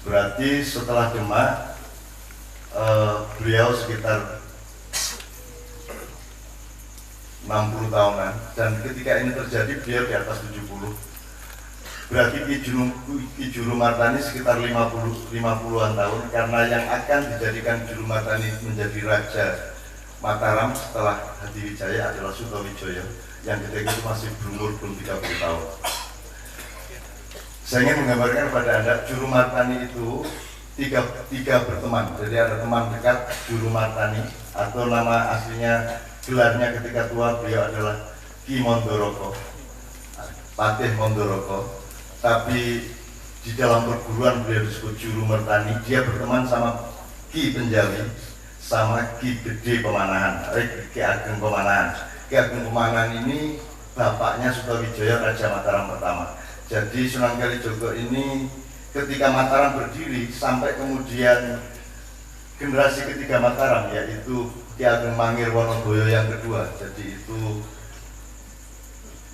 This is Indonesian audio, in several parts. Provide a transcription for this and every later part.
Berarti setelah Demak beliau sekitar 60 tahunan, dan ketika ini terjadi beliau di atas 70. Berarti Ki Juru Martani sekitar 50-an tahun, karena yang akan dijadikan Juru Martani menjadi Raja Mataram setelah Hadiwijaya adalah Sutowijoyo, yang ketika itu masih berumur belum 30 tahun. Saya ingin menggambarkan kepada Anda, Juru Martani itu tiga berteman. Jadi ada teman dekat Juru Martani, atau nama aslinya gelarnya ketika tua beliau adalah Ki Mondoroko, Patih Mondoroko. Tapi di dalam perguruan beliau disebut Juru Martani. Dia berteman sama Ki Penjawi, sama Ki Gede Pemanahan, Ki Ageng Pemanahan. Ki Ageng Pemanahan ini bapaknya Sutowijoyo, Raja Mataram pertama. Jadi Sunan Kalijogo ini ketika Mataram berdiri sampai kemudian generasi ketiga Mataram, yaitu Ki Ageng Mangir Wonoboyo yang kedua. Jadi itu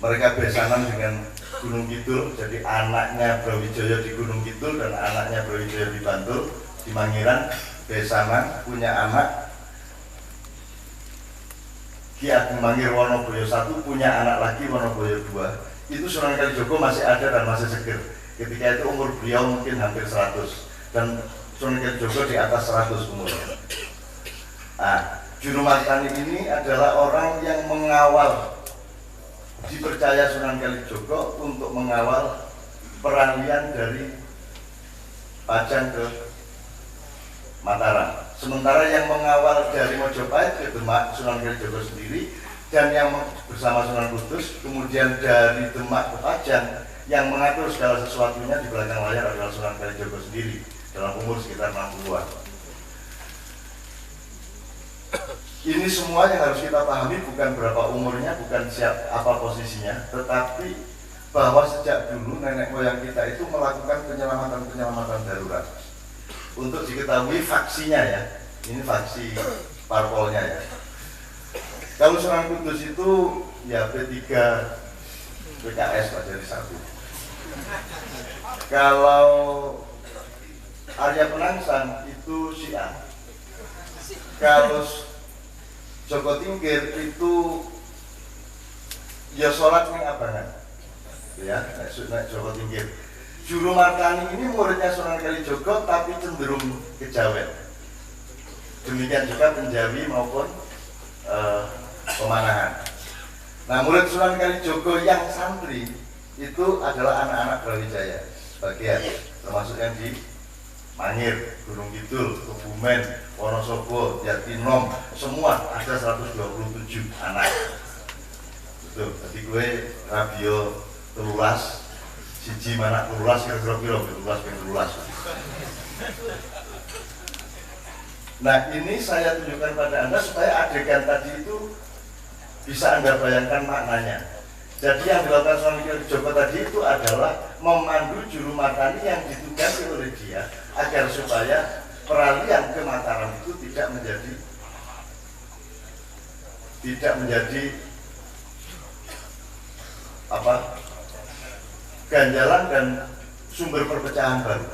mereka besanan dengan Gunung Kidul. Jadi anaknya Brawijaya di Gunung Kidul dan anaknya Brawijaya di Bantul di Mangiran besanan, punya anak. Ki Ageng Mangir Wonoboyo I punya anak lagi Wonoboyo II. Itu Sunan Kalijogo masih ada dan masih seger. Ketika itu umur beliau mungkin hampir 100, dan Sunan Kalijogo di atas 100 umurnya. Nah, Juru Martani ini adalah orang yang mengawal, dipercaya Sunan Kalijogo untuk mengawal peralihan dari Pajang ke Mataram. Sementara yang mengawal dari Mojopahit ke Demak Sunan Kalijogo sendiri, dan yang bersama Sunan Kudus, kemudian dari Demak ke Pajang yang mengatur segala sesuatunya di belakang layar adalah Sunan Kalijogo sendiri dalam umur sekitar 60-an. Ini semua yang harus kita pahami, bukan berapa umurnya, bukan apa posisinya, tetapi bahwa sejak dulu nenek moyang kita itu melakukan penyelamatan darurat. Untuk diketahui faksinya ya, ini faksi parpolnya ya. Kalau Sunan Kudus itu ya P3 PKS lah, jadi satu. Kalau Arya Penangsang itu Syiah. Kalau Joko Tingkir itu ya sholat ning abangan, ya naik Joko Tingkir. Juru Martani ini muridnya Sunan Kalijogo tapi cenderung kejawen. Demikian juga Penjawi maupun Pemanahan. Nah, murid Sunan Kalijogo yang santri itu adalah anak-anak Brawijaya sebagian, termasuk yang di Mangir, Gunung Kidul, Kebumen, Wonosobo, Jatinom, semua ada 127 anak. Betul, jadi gue Rabio telulas, siji mana telulas, kira-kira telulas. Nah, ini saya tunjukkan pada Anda supaya adegan tadi itu bisa Anda bayangkan maknanya. Jadi yang dilakukan Sunan Kalijogo tadi itu adalah memandu Juru Martani yang ditugasi oleh dia agar supaya peralihan ke Mataram itu tidak menjadi ganjalan dan sumber perpecahan baru.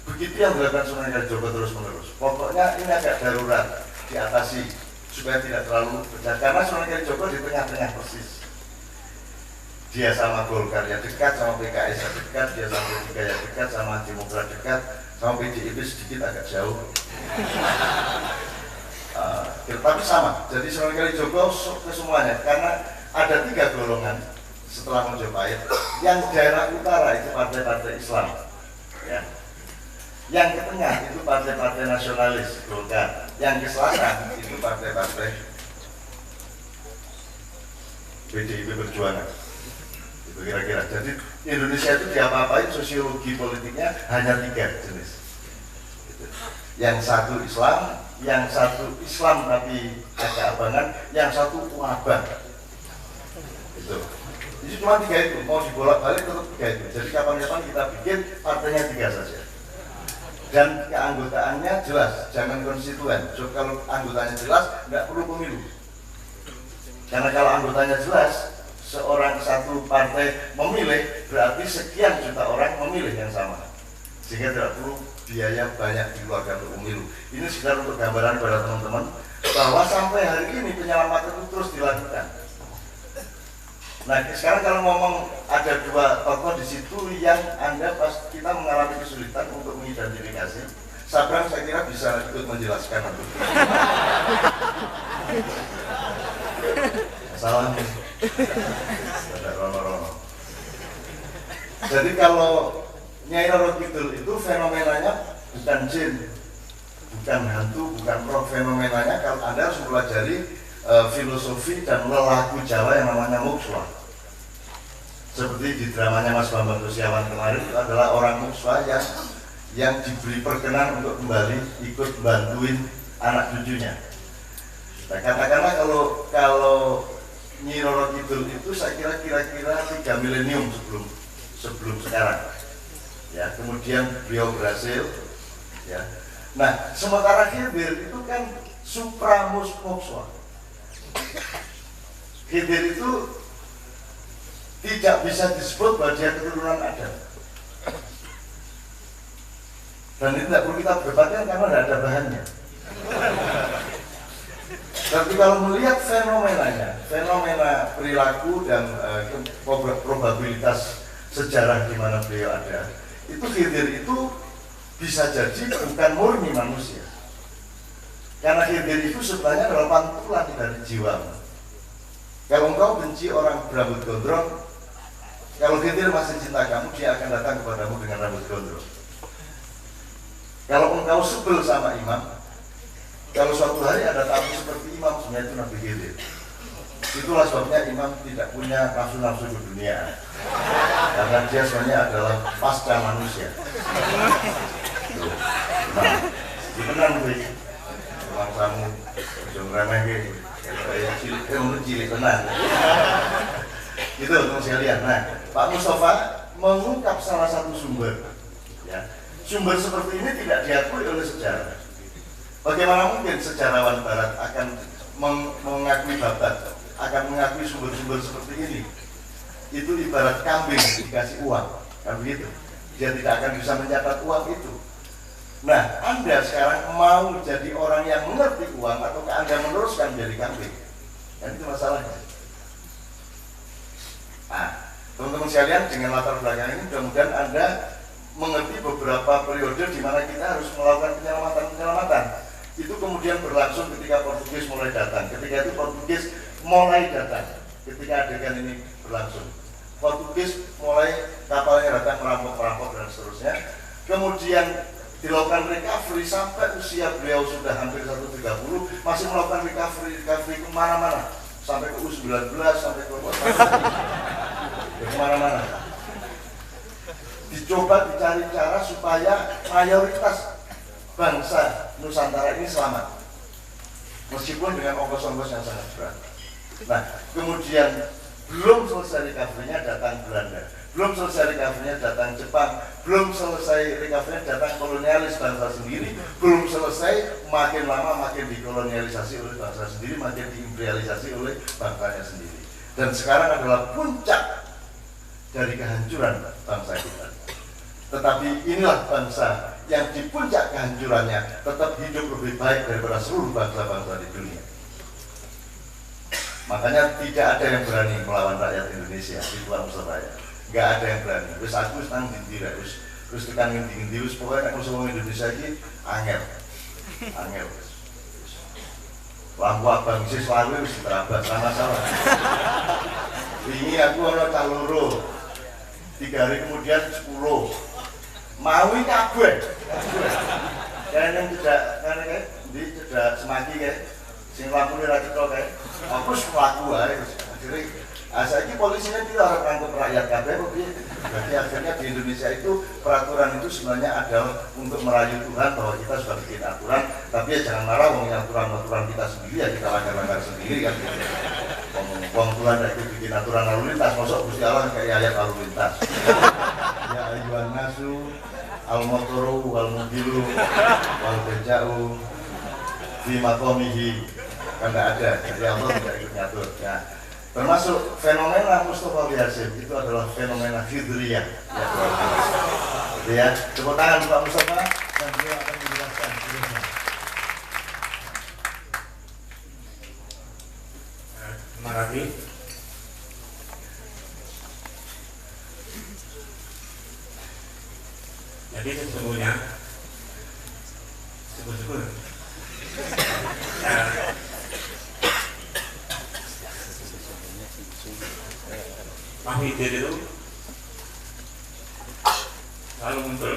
Begitu yang dilakukan Sunan Kalijogo terus menerus. Pokoknya ini agak darurat diatasi supaya tidak terlalu pecah, karena Sunan Kalijogo di tengah-tengah persis. Dia sama Golkar ya dekat, sama PKS ya dekat, dia sama P3 ya dekat, sama Demokrat dekat, sama PDIP sedikit agak jauh. Tapi sama. Jadi Sunan Kalijogo ke semuanya, karena ada 3 golongan setelah Mojopahit. Yang daerah utara itu partai-partai Islam, ya. Yang ke tengah itu partai-partai nasionalis Golkar. Yang ke selatan itu partai-partai PDIP Perjuangan. Kira-kira. Jadi Indonesia itu diapa-apain sosiologi politiknya hanya 3 jenis. Yang satu Islam, yang satu Islam tapi agak abangan, yang satu abang. Itu cuma 3 itu. Mau dibolak-balik tetap 3 itu. Jadi kapan-kapan kita bikin partainya 3 saja. Dan keanggotaannya jelas, jangan konstituen. So, kalau anggotanya jelas, nggak perlu pemilu. Karena kalau anggotanya jelas, satu partai memilih, berarti sekian juta orang memilih yang sama. sehingga tidak perlu biaya banyak dikeluarkan untuk pemilu. Ini sekedar untuk gambaran kepada teman-teman bahwa sampai hari ini penyelamatan itu terus dilakukan. Nah, sekarang kalau ngomong ada dua tokoh di situ yang Anda pas kita mengalami kesulitan untuk mengidentifikasi. Sabrang saya kira bisa ikut menjelaskan itu. Salam. Ada Rono-Rono. Jadi kalau Nyai Roro Kidul itu fenomenanya bukan jin, bukan hantu, bukan roh. Fenomenanya kalau Anda harus mempelajari filosofi dan lelaku Jawa yang namanya Mukswa. Seperti di dramanya Mas Bambang Sosiawan kemarin, itu adalah orang Mukswa yang diberi perkenan untuk kembali ikut bantuin anak cucunya. Nah, katakanlah kalau Nyi Roro Kidul itu saya kira-kira 3 milenium sebelum sekarang. Ya, kemudian beliau berhasil. Ya. Nah, sementara Khidir itu kan supramukswa. Khidir itu tidak bisa disebut bahwa dia keturunan Adam. Dan itu tidak perlu kita berdebatkan karena tidak ada bahannya. Tapi kalau melihat fenomena perilaku dan probabilitas sejarah di mana beliau ada, itu Khidir itu bisa jadi bukan murni manusia. Karena Khidir itu sebenarnya adalah pantulan dari jiwamu. Kalau engkau benci orang berambut gondrong, kalau Khidir masih cinta kamu, dia akan datang kepadamu dengan rambut gondrong. Kalau engkau sebel sama imam, kalau suatu hari ada tamu seperti imam, sebenarnya itu Nabi Khidir. Itulah sebabnya imam tidak punya nafsu-nafsu keduniaan, karena dia sebenarnya adalah pasca manusia. Nah, dikenal nih, orang tamu, ujung remeh cilik tenang. Itu teman sekalian. Nah, Pak Mustafa mengungkap salah satu sumber. Ya. Sumber seperti ini tidak diakui oleh sejarah. Bagaimana mungkin sejarawan Barat akan mengakui Babat, akan mengakui sumber-sumber seperti ini? Itu ibarat kambing dikasih uang, kan begitu? Dia tidak akan bisa mencatat uang itu. Nah, Anda sekarang mau jadi orang yang mengerti uang ataukah Anda meneruskan menjadi kambing? Dan itu masalahnya. Nah, teman-teman sekalian, dengan latar belakang ini mudah-mudahan Anda mengerti beberapa periode di mana kita harus melakukan penyelamatan. Itu kemudian berlangsung ketika Portugis mulai datang. Ketika itu Portugis mulai datang. Ketika adegan ini berlangsung, Portugis mulai kapalnya datang merampok dan seterusnya. Kemudian dilakukan recovery sampai usia beliau sudah hampir 130, masih melakukan recovery kemana-mana, sampai ke U19, sampai ke kemana-mana. Dicoba dicari cara supaya mayoritas bangsa Nusantara ini selamat, meskipun dengan ongkos-ongkos yang sangat berat. Nah, kemudian belum selesai recovery-nya datang Belanda, belum selesai recovery-nya datang Jepang, belum selesai recovery-nya datang kolonialis bangsa sendiri, belum selesai makin lama makin dikolonialisasi oleh bangsa sendiri, makin diimperialisasi oleh bangsanya sendiri. Dan sekarang adalah puncak dari kehancuran bangsa kita. Tetapi inilah bangsa yang di puncak kehancurannya tetap hidup lebih baik daripada seluruh bangsa-bangsa di dunia. Makanya tidak ada yang berani melawan rakyat Indonesia di luar Surabaya. Nggak ada yang berani. Terus aku senang dindira, terus tekan dindi, pokoknya aku semua Indonesia ini angel. Lampu abang isi selalu harus terabas, sama-sama. Ini aku ada caloro, 3 hari kemudian 10. Maui kabeh. Karena yang tidak semaki kayak, sing lampu ini lagi tol kayak, aku selaku aja. Jadi, saiki polisinya tidak harus nangkep rakyat kabeh, berarti akhirnya di Indonesia itu peraturan itu sebenarnya adalah untuk merayu Tuhan bahwa kita sudah bikin aturan, tapi ya jangan marah ngomongin aturan kita sendiri ya kita langgar-langgar sendiri kan. Wong Tuhan itu bikin aturan lalu lintas, masuk Gusti Allah kayak ayat lalu lintas. Ya ayuhan nasu al-motoru wal-mubilu wal-beja'u fi maqamihi, kan tidak ada, jadi Allah tidak ikut ngatur. Ya. Termasuk fenomena Mustafa Hasyim itu adalah fenomena Khidriyah. Ya, Ya, tepuk tangan Pak Mustafa dan beliau akan menjelaskan. Terima kasih. Jadi sesungguhnya syukur-syukur Mahwidir itu selalu muncul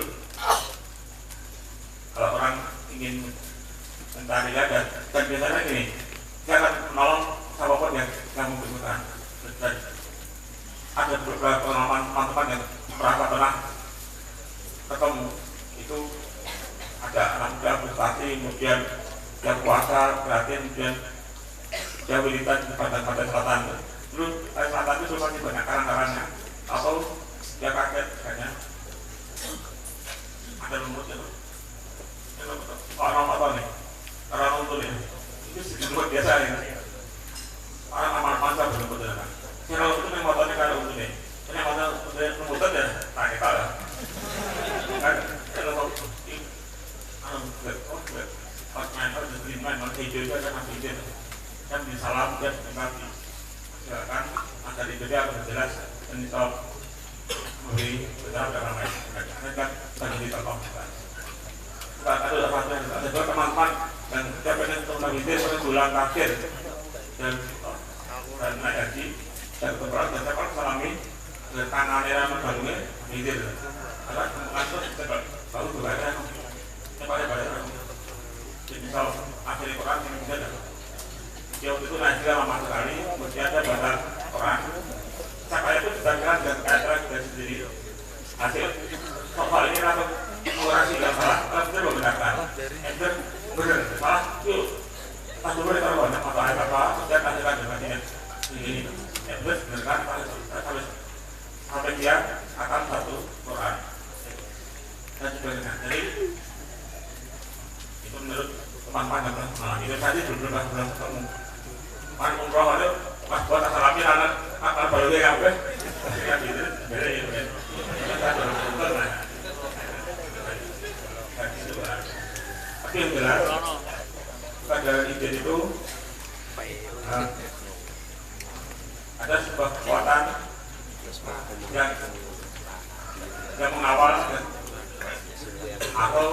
kalau orang ingin mencari dan biasanya gini, dia akan menolong siapapun yang membutuhkan. Dan ada beberapa pengalaman teman-teman yang pernah ketemu itu ada anak muda frustasi, kemudian dia puasa, perhatian, kemudian dia wiridan di badan-badan selatan. Terus selatan itu masih banyak karang-karangnya, atau dia kaget kayaknya ada lumut itu. Orang apa nih? Orang lumut ini. Itu lumut biasa ini. Orang amal masa belum betul kan? Kalau itu memang motornya kalau lumut ini. Ini motor lumut ya, tak kita lah. Kan kalau main harus terima hijau itu akan masih hijau kan disalam dan dikasih silakan agar hijau dia akan jelas dan ditolak memberi benar dan ramai kan bagi ditolak ada dua teman-teman dan kita pengen tentang hijau bulan akhir dan naik haji dan kebetulan dan saya salami tangan era membangunnya hijau karena mengatur baru berbayar bayar jadi misal akhirnya Quran ini bisa ada jauh itu najis lama sekali kemudian ada bahan Quran saya itu sedangkan dan kaya-kaya juga sendiri hasil soal ini atau mengurasi tidak salah kalau itu membenarkan itu benar salah itu tak dulu kita banyak atau apa kemudian hasilkan dengan ini terus benarkan sampai dia akan satu Quran dan sebagainya jadi itu menurut teman-teman itu tadi belum ketemu kan umroh itu pas buat asalamin anak baru dia apa ya gitu beda itu kan kita baru betul lah tapi yang jelas pada ide itu ada sebuah kekuatan yang mengawal atau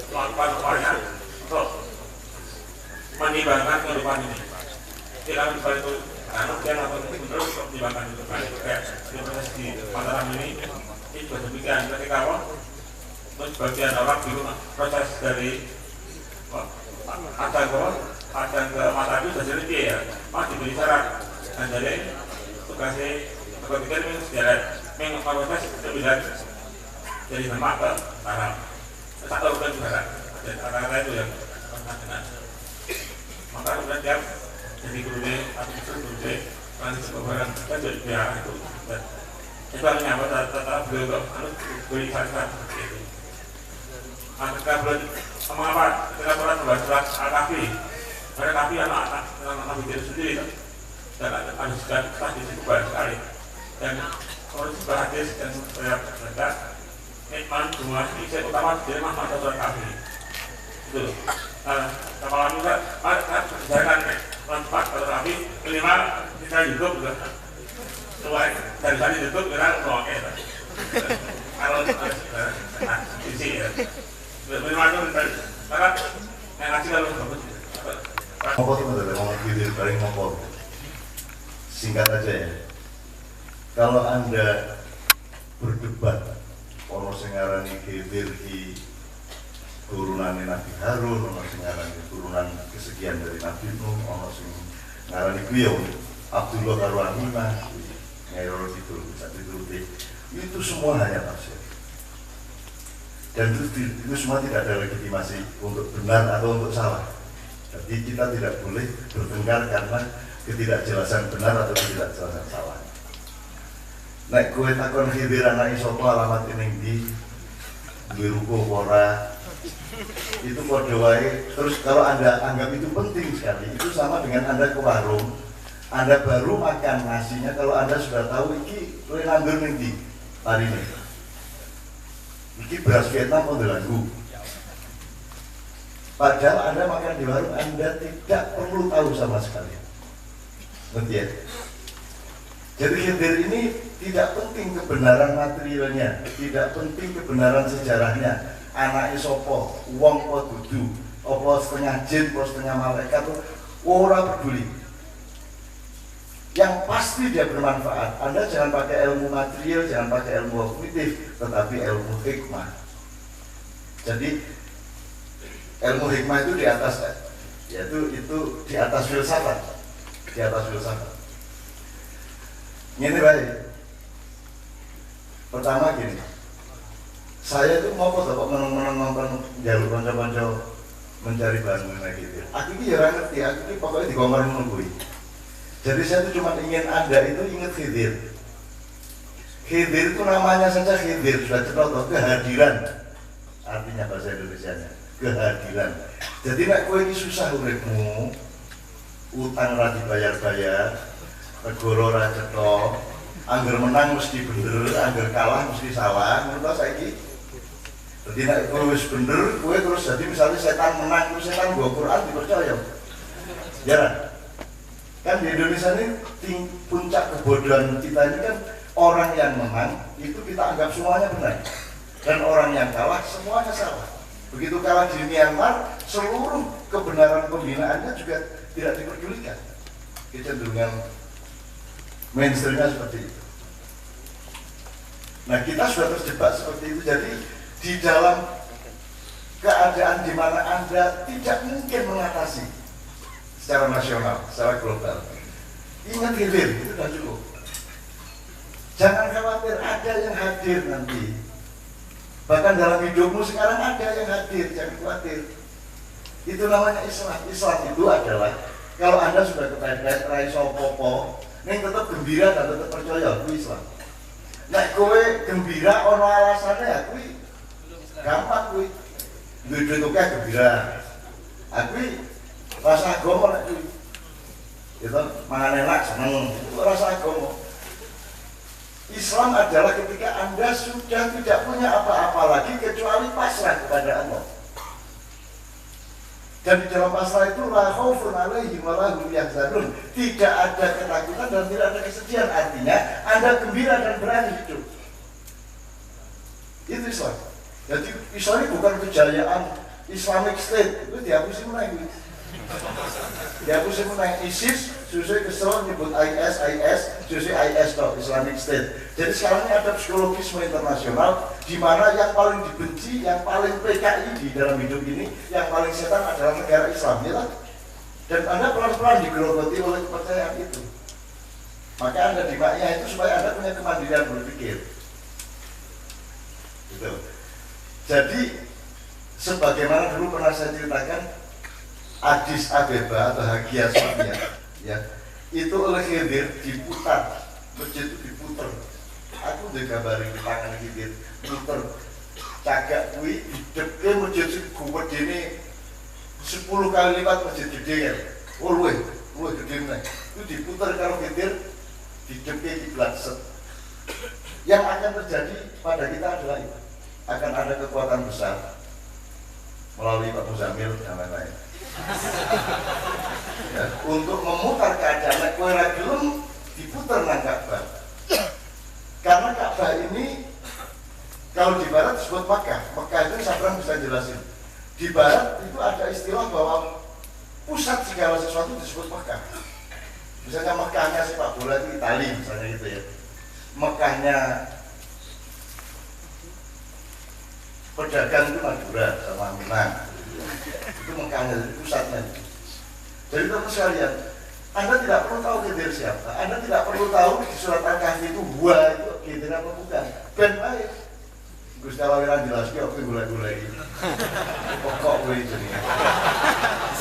melakukan upaya untuk menyimbangkan kehidupan ini. Tidak bisa itu karena dia atau terus untuk menyimbangkan kehidupan itu kayak di proses di Mataram ini juga demikian ketika apa? Sebagian orang di proses dari Padang ke Mataram itu sudah selesai ya, masih diberi syarat dan jadi tugasnya ketika ini sejalan proses itu bisa dari tempat ke Mataram. Satu bukan juga dan kata-kata itu yang dengan maka kemudian dia jadi guru atau guru nanti sebarang dan jadi biara itu dan itu hanya tetap beliau beri saran seperti itu. Ketika beliau mengapa ketika orang membaca surat Al-Kahfi ada Kahfi anak Nabi itu sendiri dan ada sekali di situ banyak sekali dan kalau sebuah hadis dan saya baca nikmat semua isi utama dari Muhammad Rasul Kahfi itu kepala juga jangan manfaat kalau Kahfi kelima kita hidup juga sesuai dari tadi hidup kita memakai kalau isi ya kelima itu karena yang ngasih kalau ngopot itu adalah video paling ngopot singkat aja ya kalau Anda berdebat ono sing ngarani Khidir ki turunan Nabi Harun, ono sing ngarani turunan kesekian dari Nabi Nuh, ono sing ngarani kuwi Abdullah karo Aminah, Nyairul itu bisa dituruti. Itu semua hanya tafsir. Dan itu semua tidak ada legitimasi untuk benar atau untuk salah. Jadi kita tidak boleh bertengkar karena ketidakjelasan benar atau ketidakjelasan salah. Nek kowe takon Khidir anak sapa alamat ning ndi duwe ruko ora itu padha wae terus kalau Anda anggap itu penting sekali itu sama dengan Anda ke warung Anda baru makan nasinya kalau Anda sudah tahu iki kowe nandur ning ndi parine Ini beras Vietnam mau lagu. Padahal Anda makan di warung, Anda tidak perlu tahu sama sekali. Ngerti ya? Jadi khidir ini tidak penting kebenaran materialnya, tidak penting kebenaran sejarahnya. Anaknya sopo, wong po dudu, opo setengah jin, opo setengah malaikat, ora peduli. Yang pasti dia bermanfaat. Anda jangan pakai ilmu material, jangan pakai ilmu kognitif, tetapi ilmu hikmah. Jadi ilmu hikmah itu di atas, yaitu itu di atas filsafat, di atas filsafat. Ini baik. Pertama gini, saya itu mau kok menonton nonton jalur konco-konco mencari bahan mengenai gitu. Aku ini ya ngerti, aku ini pokoknya di kamar menunggui. Jadi saya itu cuma ingin Anda itu ingat khidir. Khidir itu namanya saja khidir, sudah cetok kehadiran. Artinya bahasa Indonesianya kehadiran. Jadi nek kowe iki susah uripmu, utang ora dibayar-bayar, negara ora cetok, angger menang mesti bener, angger kalah mesti salah, ngono ta saiki. Jadi nek kowe wis bener, kowe terus jadi misalnya setan menang, terus setan nggo Quran dipercaya. Ya. Kan di Indonesia ini puncak kebodohan kita ini kan orang yang menang itu kita anggap semuanya benar, dan orang yang kalah semuanya salah. Begitu kalah di Myanmar, seluruh kebenaran pembinaannya juga tidak diperdulikan. Kecenderungan mainstreamnya seperti itu. Nah, kita sudah terjebak seperti itu. Jadi di dalam keadaan di mana Anda tidak mungkin mengatasi secara nasional, secara global, ingat hilir, itu sudah cukup. Jangan khawatir, ada yang hadir nanti. Bahkan dalam hidupmu sekarang ada yang hadir, jangan khawatir. Itu namanya Islam. Islam itu adalah kalau Anda sudah kepepet, raiso popo, ini tetap gembira dan tetap percaya, itu Islam. Nah, kowe gembira ono alasannya, aku gampang kowe. Duit oke gembira. Aku rasa agama nek itu mangan enak seneng, itu rasa agama. Islam adalah ketika Anda sudah tidak punya apa-apa lagi kecuali pasrah kepada Allah. Dan di dalam pasrah itu la khaufun 'alaihim wa la hum yahzanun. Tidak ada ketakutan dan tidak ada kesedihan. Artinya Anda gembira dan berani hidup. Itu Islam. Jadi Islam ini bukan kejayaan Islamic State, itu dihapusi menang. Dihapusi menang ISIS, susah kesel nyebut IS, susah IS toh, Islamic State. Jadi sekarang ini ada psikologisme internasional di mana yang paling dibenci, yang paling PKI di dalam hidup ini, yang paling setan adalah negara Islam, ya kan? Dan Anda pelan-pelan digerogoti oleh kepercayaan itu. Maka Anda dimaknya itu supaya Anda punya kemandirian berpikir. Gitu. Jadi sebagaimana dulu pernah saya ceritakan, Addis Abeba atau Hagia Sophia, ya, itu oleh Khidir diputar, masjid itu diputar. Aku udah kabarin di tangan Khidir, putar, cagak kui, hidupnya masjid itu kuat ini 10 kali lipat masjid gede kan, luwe gede nih, itu diputar kalau Khidir, hidupnya kiblat set. Yang akan terjadi pada kita adalah itu, akan ada kekuatan besar melalui Pak Muzamil dan lain-lain. Ya, untuk memutar keadaan kowe ra gelem diputar nang Ka'bah. Karena Ka'bah ini kalau di barat disebut Makkah. Makkah itu Sabran bisa jelasin. Di barat itu ada istilah bahwa pusat segala sesuatu disebut Makkah. Misalnya Makkahnya sepak bola itu Itali misalnya gitu ya. Makkahnya pedagang itu Madura sama Minang. Itu Mekahnya, pusatnya. Jadi teman sekalian, Anda tidak perlu tahu Khidir siapa. Anda tidak perlu tahu di surat Al-Kahfi itu gua itu Khidir apa bukan. Ben baik. Gusti Allah wiran jelas ki oke gula-gula iki. Pokok kowe iki.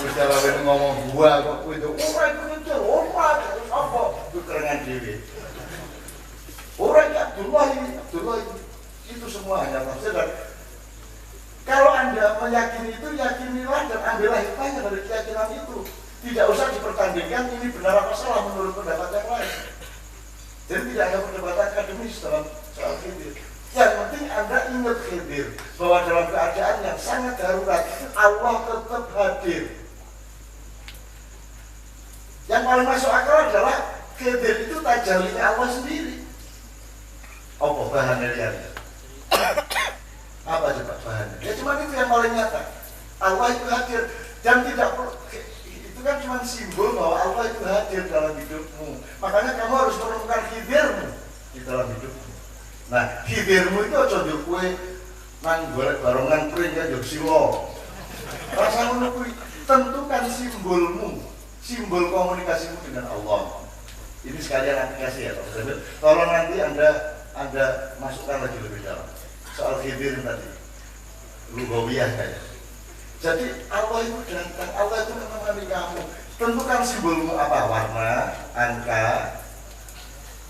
Gusti Allah wiran ngomong gua kok kowe itu ora itu ora apa itu kerengan dhewe. Ora ya Abdullah ini itu semua hanya tafsir. Kalau Anda meyakini itu, yakinilah dan ambillah hikmahnya dari keyakinan itu. Tidak usah dipertandingkan ini benar apa salah menurut pendapat yang lain. Jadi tidak ada perdebatan akademis dalam soal Khidir. Yang penting Anda ingat Khidir, bahwa dalam keadaan yang sangat darurat Allah tetap hadir. Yang paling masuk akal adalah Khidir itu tajallinya Allah sendiri. Apa bahannya dia? Apa coba bahannya? Ya cuma itu yang paling nyata. Allah itu hadir dan tidak perlu, itu kan cuma simbol bahwa Allah itu hadir dalam hidupmu. Makanya kamu harus menemukan Khidirmu di dalam hidupmu. Nah, Khidirmu itu aja njuk kowe nang golek barongan pring ya njuk silo. Rasa ngono kuwi, tentukan simbolmu, simbol komunikasimu dengan Allah. Ini sekalian aplikasi ya, Pak. Tolong nanti Anda masukkan lagi lebih dalam soal Khidir tadi, lugawiyah kayak. Jadi Allah itu datang, Allah itu menemani kamu. Tentukan simbolmu apa, warna, angka,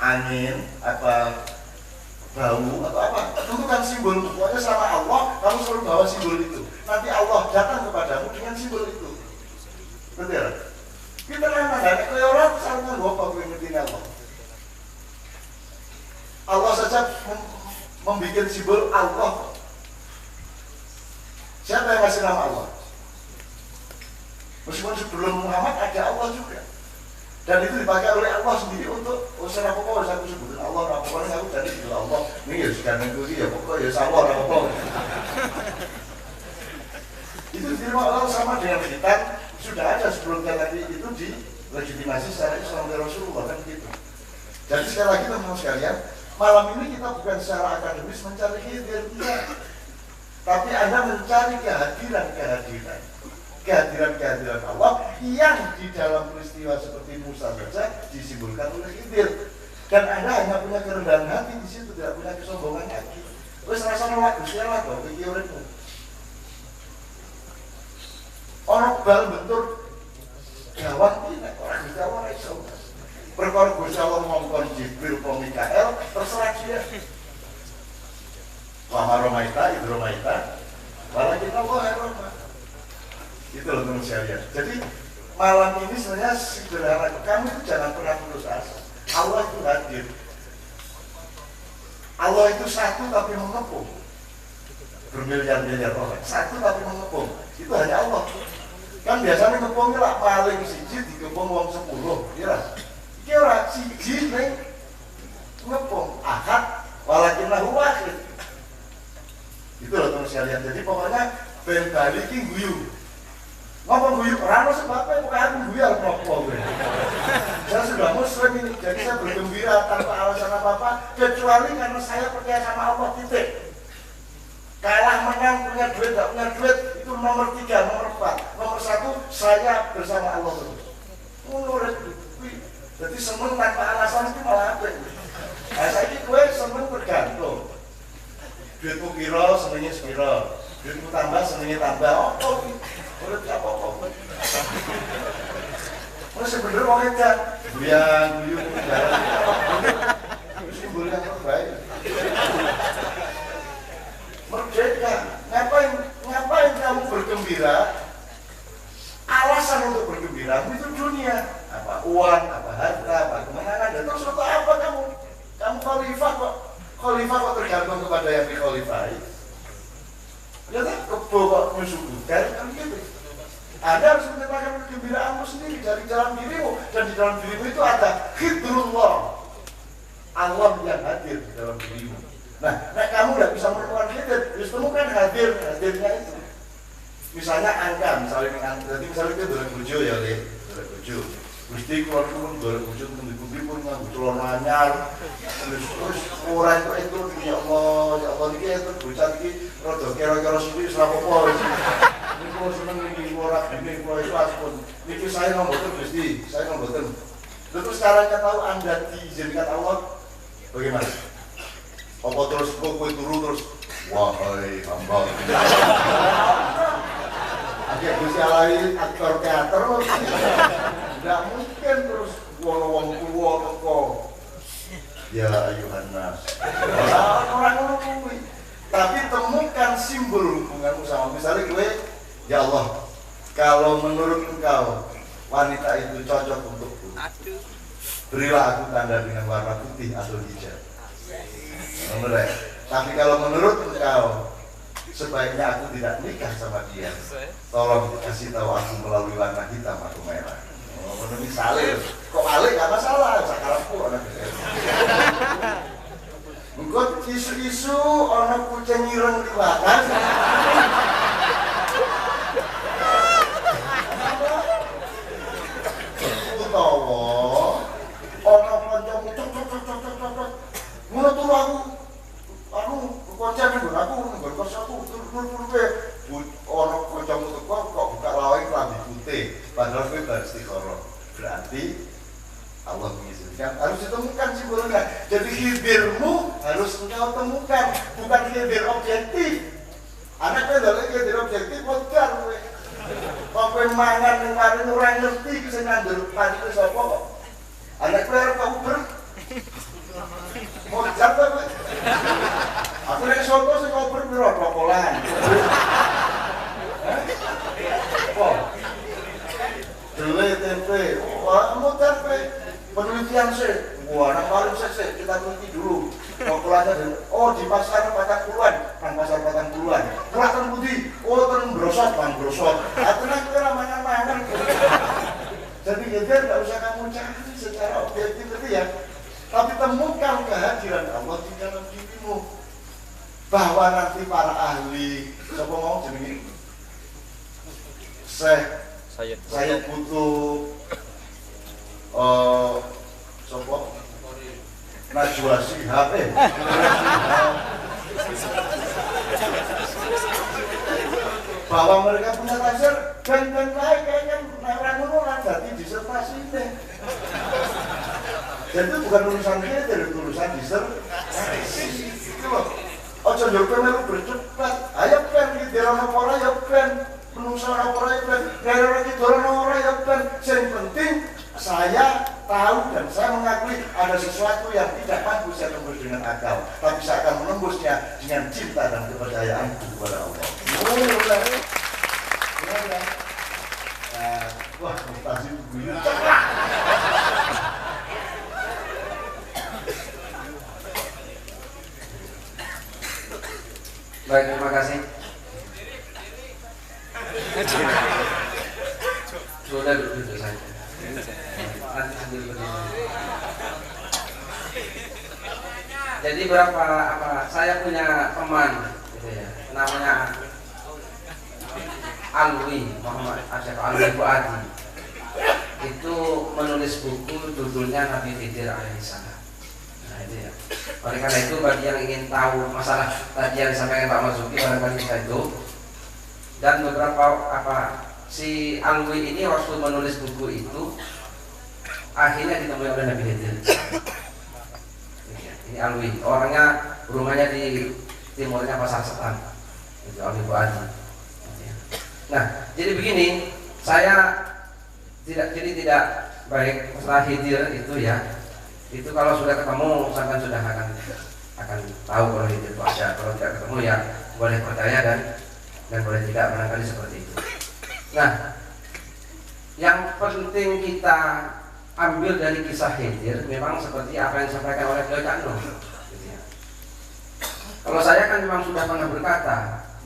angin, apa, bau atau apa. Tentukan simbolmu. Pokoknya sama Allah, kamu selalu bawa simbol itu. Nanti Allah datang kepadamu dengan simbol itu. Betul? Kita kan ada kayak orang sangat lupa mengerti Allah. Allah saja membuat simbol Allah. Siapa yang ngasih nama Allah? Meskipun sebelum Muhammad ada Allah juga. Dan itu dipakai oleh Allah sendiri untuk usaha apa-apa, aku sebutin Allah, apa-apa, aku tadi bilang Allah. Ini ya sudah mengikuti ya, pokoknya ya sama apa-apa. Itu diterima Allah sama dengan kita. Sudah ada sebelumnya tadi itu dilegitimasi secara Islam dari Rasulullah kan gitu. Jadi sekali lagi teman-teman sekalian, malam ini kita bukan secara akademis mencari Khidir, tapi Anda mencari kehadiran Allah yang di dalam peristiwa seperti Musa saja disimbolkan oleh Khidir. Dan Anda hanya punya kerendahan hati di situ, tidak punya kesombongan lagi. Terus rasa nolak Gusti Allah bahwa pikiranmu. Orang bal bentur gawat ini, orang Gusti Allah iso. Perkara Gusti Allah ngomong Jibril, Mikael, terserah dia. Wama romaita, idromaita, malah kita Roma. Itu loh teman sekalian. Jadi malam ini sebenarnya sederhana. Kamu itu jangan pernah putus asa. Allah itu hadir. Allah itu satu tapi mengepung. Bermiliar-miliar orang. Satu tapi mengepung. Itu hanya Allah. Kan biasanya ngepungnya lah paling siji dikepung wong 10. Kira. Kira siji ning ngepung. Ahad walakinnahu wahid. Itu loh teman sekalian. Jadi pokoknya ben bali ki guyu. Ngomong guyu ora ono sebabnya kok aku guyu apa-apa kowe. Saya sudah muslim ini, jadi saya bergembira tanpa alasan apa-apa kecuali karena saya percaya sama Allah titik. Kalah menang, punya duit, tidak punya duit, itu nomor 3, nomor 4. Nomor 1, saya bersama Allah terus. Menurut jadi seneng tanpa alasan itu malah apa? Nah saya ini gue seneng tergantung. Duitmu kira, senengnya sekira. Duitmu tambah, senengnya tambah. Oh, udah apa-apa. Terus sebenarnya mau ngejak buyang, buyung, itu simbol yang terbaik. Merdeka, ngapain kamu bergembira? Alasan untuk bergembira itu dunia, apa uang, apa harta, apa kemenangan, dan terus untuk apa kamu khalifah kok tergantung kepada yang dikhalifahi. Ya kan kebo kok menyuguhkan kan gitu. Anda harus menciptakan kegembiraanmu sendiri dari dalam dirimu, dan di dalam dirimu itu ada Khidrullah, Allah yang hadir di dalam dirimu. Nah, kamu tidak bisa menemukan Khidir, justru temukan hadirnya itu. Misalnya angka, misalnya itu dolek bojo ya, dolek bojo. Gusti kula pun dolek bojo pundi-pundi pun nganggo celana anyar. Terus ora itu ya Allah niki terus bocah iki rada kira-kira sithik wis ora apa-apa. Niki kula seneng niki ora gene kula ikhlas pun. Niki saya mboten Gusti, saya mboten. Terus sekarang tahu Anda diizinkan Allah bagaimana? Apa terus kowe turu terus wahai hamba. Ada Gusti Allah aktor teater loh. Tidak mungkin terus wong tua teko. Ya ayuhan nas. Orang kuwi. Tapi temukan simbol hubunganmu sama. Misalnya gue, ya Allah, kalau menurut engkau wanita itu cocok untukku, berilah aku tanda dengan warna putih atau hijau. Nomor Tapi kalau menurut engkau sebaiknya aku tidak nikah sama dia, tolong dikasih tahu aku melalui warna hitam atau merah. Oh, misalnya, kok alik gak masalah, sekarang pun ada engkau isu-isu orang kucing ireng di batas. Utawa orang kancamu cok. Ngono turu aku koncane nggon aku kos aku tur-tur kowe. Orang kancamu teko kok buka lawang klambi putih, padahal kowe bar istiqoroh. Berarti Allah mengizinkan, harus ditemukan simbolnya. Jadi hibirmu harus engkau temukan, bukan hibir objektif. Anaknya adalah hibir objektif, wajar kowe. Kok kowe mangan ning paring ora ngerti sing nandur padi ku sapa kok. Anak kowe arep uber. Wajar ta kowe. Aku nek soto sing uber piro tokolan. Oh. Dele tempe, wah muter kowe. Penelitian sih, wah anak paling sih kita teliti dulu. Kalkulasinya, oh di pasar 40-an, nang pasar 40-an. Kurang putih, oh terus brosot, bang brosot. Aturan kita mangan-mangan. Jadi hibir nggak usah kamu cari secara objektif itu ya. Tapi temukan kehadiran Allah di dalam dirimu. Bahwa nanti para ahli, siapa mau jenenge? Saya butuh sopo Najwa Shihab bahwa mereka punya tafsir dan baik kayaknya orang orang jadi disertasi ini. Jadi bukan urusan dia, jadi urusan disertasi itu loh. Ojo nyoba melu bercepat, ayo pen di dalam apa ya pen menungso apa ya pen daerah di dalam apa ya pen. Yang penting saya tahu dan saya mengakui ada sesuatu yang tidak mampu saya tembus dengan akal, tapi saya akan menembusnya dengan cinta dan kepercayaanku kepada Allah. Wah, mutasi begini. Baik, terima kasih. Sudah dulu saja. Nanti sambil berdiri. Jadi saya punya teman gitu ya, namanya Alwi Muhammad Asyaf Alwi Buadi. Itu menulis buku judulnya Nabi Khidir alaihissalam. Nah itu ya. Oleh karena itu bagi yang ingin tahu masalah tadi yang disampaikan Pak Marzuki barangkali bisa itu, dan beberapa si Alwi ini waktu menulis buku itu akhirnya ditemui oleh Nabi Khidir. Ini Alwi, orangnya rumahnya di timurnya Pasar Setan. Itu Alwi Buadi. Nah, jadi begini, saya tidak baik masalah Khidir itu ya. Itu kalau sudah ketemu, sampai sudah akan tahu kalau Khidir itu ada. Kalau tidak ketemu ya boleh percaya dan boleh tidak, barangkali seperti itu. Nah, yang penting kita ambil dari kisah Khidir memang seperti apa yang disampaikan oleh beliau Cak Nun. Kalau saya kan memang sudah pernah berkata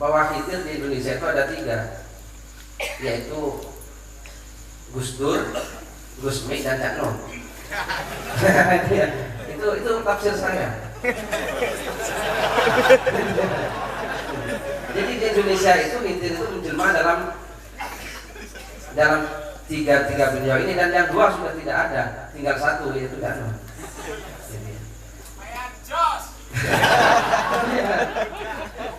bahwa Khidir di Indonesia itu ada 3, yaitu Gus Dur, Gus Mi dan Cak Nun. itu tafsir saya. Jadi di Indonesia itu Khidir itu menjelma dalam tiga beliau ini, dan yang 2 sudah tidak ada, tinggal 1 yaitu Cak Nun.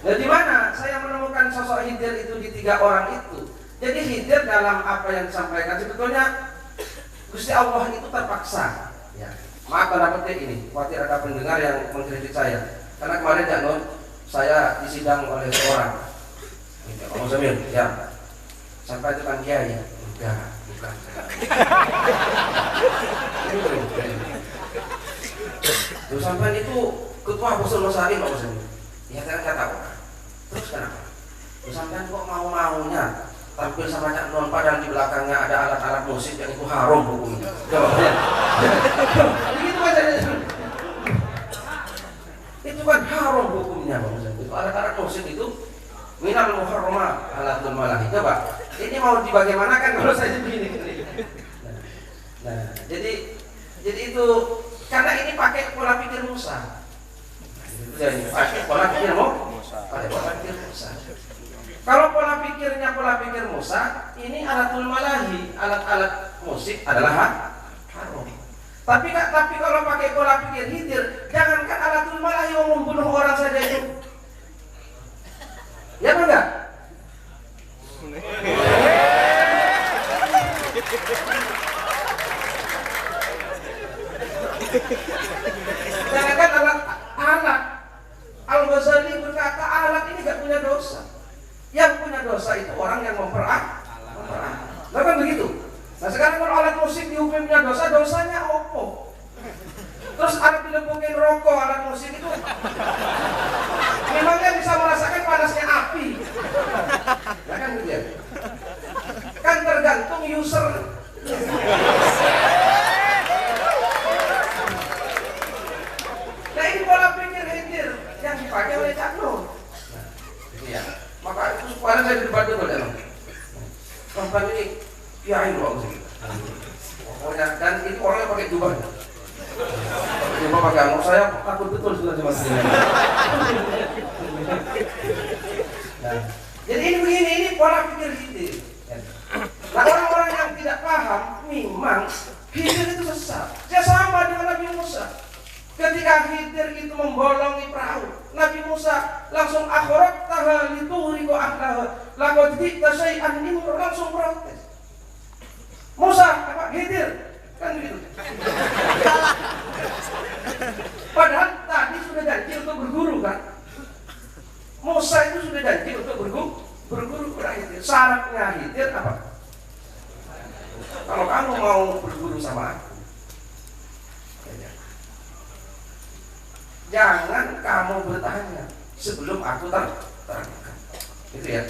Dan di mana saya menemukan sosok Khidir itu di 3 orang itu. Jadi Khidir dalam apa yang disampaikan sebetulnya Gusti Allah itu terpaksa. Ya. Maaf karena petik ini, khawatir ada pendengar yang mengkritik saya. Karena kemarin Cak Nun saya disidang oleh seorang. Pak Samir, ya. Sampai itu kan kiai. Bukan. Tuh sampai itu ketua Bosul Masarin Pak Samir. Ya saya nggak tahu. Terus kenapa? Tuh sampai kok mau-maunya tampil sama Cak Nun padahal di belakangnya ada alat-alat musik yang itu haram hukumnya. Begitu aja. Itu kan haram hukumnya. hukumnya Bang Ustaz. Itu alat-alat musik itu minal muharramat alatul malahi. Coba, ini mau dibagaimanakan kalau saya begini? Nah, jadi itu karena ini pakai pola pikir Musa. Jadi pakai pola pikir pakai pola pikir Musa. Kalau pola pikir Musa, ini alatul malahi, alat-alat musik adalah haram. Tapi kalau pakai pola pikir Khidir, jangankan alatul malahi yang membunuh orang saja itu. Ya enggak? Jangankan alat. Al-Ghazali berkata alat ini gak punya dosa. Yang punya dosa itu orang yang memperah. Nah kan begitu. Nah sekarang kalau alat musik dihukumnya dosa, dosanya apa? Terus alat dilepukin rokok, alat musik itu memangnya bisa merasakan panasnya api? Ya kan gitu ya? Kan tergantung user. Nah ini pola pikir Khidir yang dipakai oleh Cak Nur. Nah, itu ya. Maka itu kemarin saya debat dulu dalam tempat ini kiai loh pokoknya, dan ini orangnya pakai jubah. Jubah pakai anu, saya takut betul sudah sama saya. Nah, jadi ini begini, ini pola pikir Khidir. Nah orang-orang yang tidak paham, memang Khidir itu sesat. Dia sama dengan Nabi Musa. Ketika Khidir itu membolongi perahu, Nabi Musa langsung akhirat taha lituriku ahlaha laqad ji'ta syai'an nimr, langsung protes. Musa, apa Khidir? Kan begitu. Padahal tadi sudah janji untuk berguru kan. Musa itu sudah janji untuk berguru kepada Khidir. Syaratnya Khidir apa? Kalau kamu mau berguru sama aku, jangan kamu bertanya sebelum aku terangkan. Gitu ya.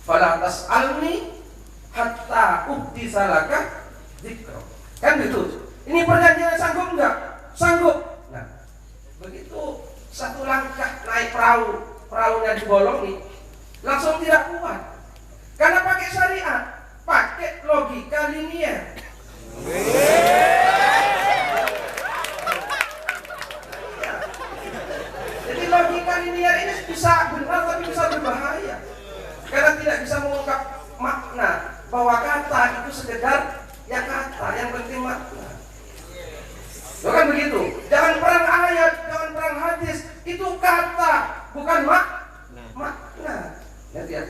Fala tas'alni hatta ubdisalaka dzikra. Kan gitu. Ini perjanjian sanggup enggak? Sanggup. Nah, begitu satu langkah naik perahunya dibolongi, langsung tidak kuat. Karena pakai syariat, pakai logika linier. Logika linear ini bisa benar tapi bisa berbahaya karena tidak bisa mengungkap makna, bahwa kata itu sekedar ya kata, yang penting makna. Bukan begitu. Jangan perang ayat, jangan perang hadis, itu kata bukan makna. Ya,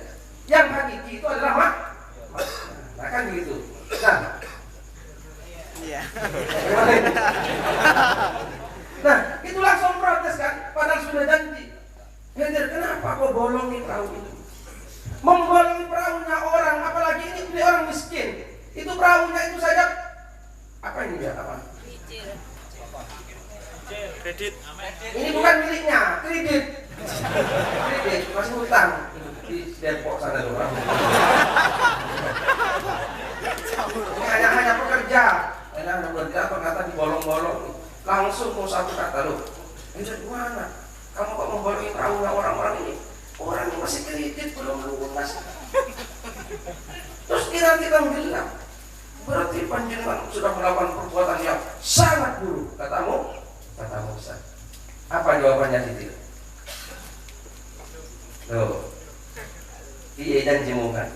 yang hakiki itu adalah makna. Nah kan begitu. Nah, nah, itu langsung protes kan, padahal sudah janji. Khidir, kenapa kau bolongi perahu itu? Membolongi perahunya orang, apalagi ini orang miskin. Itu perahunya itu saja apa ini ya? Apa? Kredit. Ini bukan miliknya, kredit. Kredit, masih hutang di Depok sana orang. Ini hanya pekerja. Hanya bekerja ternyata dibolong-bolong. Langsung mau satu kata lu, Khidir gimana? Kamu kok membolongi perahunya orang-orang ini? Orang ini masih kredit, belum lunas. Terus kita bilang, berarti panjenengan sudah melakukan perbuatan yang sangat buruk. Kata Musa. Apa jawabannya Khidir? Loh, iya janjimu kan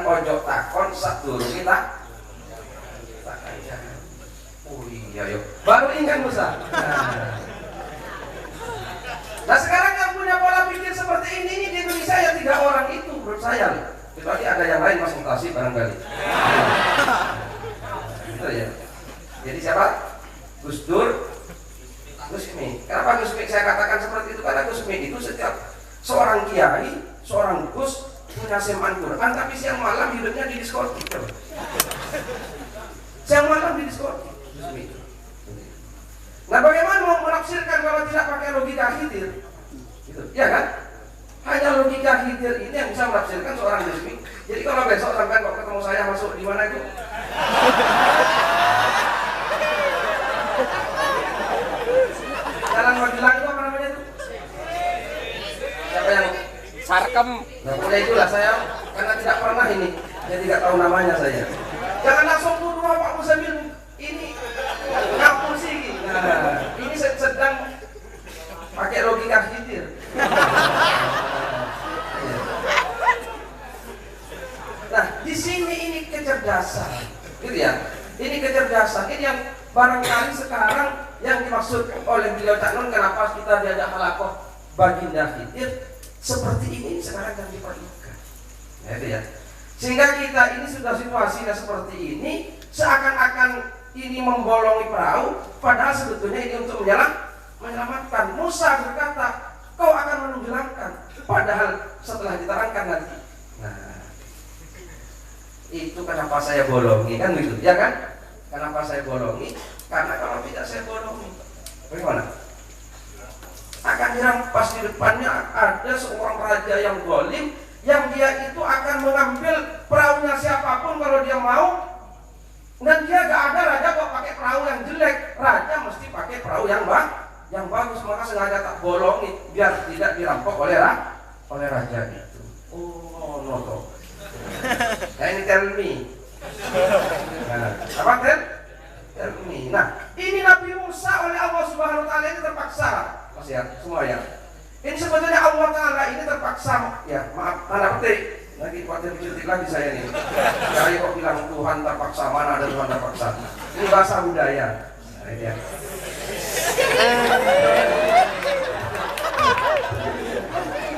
ojo takon sak durung kita tak kaya. Oh iya yuk, baru ingat Musa. Nah sekarang yang punya pola pikir seperti ini di Indonesia ya 3 orang itu menurut saya. Kecuali ada yang lain Mas Mutasi barangkali. Gitu ya. Jadi siapa? Gus Dur, Gus Mi. Kenapa Gus Mi saya katakan seperti itu? Karena Gus Mi itu setiap seorang kiai, seorang Gus punya seman Quran, tapi siang malam hidupnya di diskotik. Siang malam di diskotik. Nah bagaimana mau menafsirkan kalau tidak pakai logika Khidir? Gitu, ya kan? Hanya logika Khidir ini yang bisa menafsirkan seorang Muslim. Jadi kalau besok sampai kok ketemu saya masuk di mana itu? Jalan Magelang itu Sarkem. Nah, ya itulah saya karena tidak pernah ini, saya tidak tahu namanya saya. Jangan langsung tuduh Pak Muzammil ini ngapur sih. Nah, ini sedang pakai logika Khidir. Nah, di sini ini kecerdasan, gitu ya. Ini kecerdasan, ini yang barangkali sekarang yang dimaksud oleh beliau Cak Nun, kenapa kita diajak halakoh baginda Khidir seperti ini sekarang yang diperlukan. Ya, itu ya. Sehingga kita ini sudah situasinya seperti ini, seakan-akan ini membolongi perahu, padahal sebetulnya ini untuk menyelamatkan. Musa berkata, kau akan menenggelamkan, padahal setelah diterangkan nanti. Nah, itu kenapa saya bolongi, kan gitu, ya kan? Kenapa saya bolongi? Karena kalau tidak saya bolongi, bagaimana? Akan dirampas di depannya ada seorang raja yang zalim, yang dia itu akan mengambil perahunya siapapun kalau dia mau. Dan dia gak ada raja kok pakai perahu yang jelek, raja mesti pakai perahu yang bagus. Maka sengaja tak bolongi biar tidak dirampok oleh raja itu. Oh, no. Nah, ini tell me. Nah, apa tell me. Nah, ini Nabi Musa oleh Allah Subhanahu wa taala ini terpaksa. Mas ya, semua ya. Ini sebetulnya Allah Ta'ala ini terpaksa, ya maaf, tanda petik. Lagi khawatir kritik lagi saya nih. Saya kok bilang Tuhan terpaksa, mana ada Tuhan terpaksa. Ini bahasa budaya. Nah, ini ya.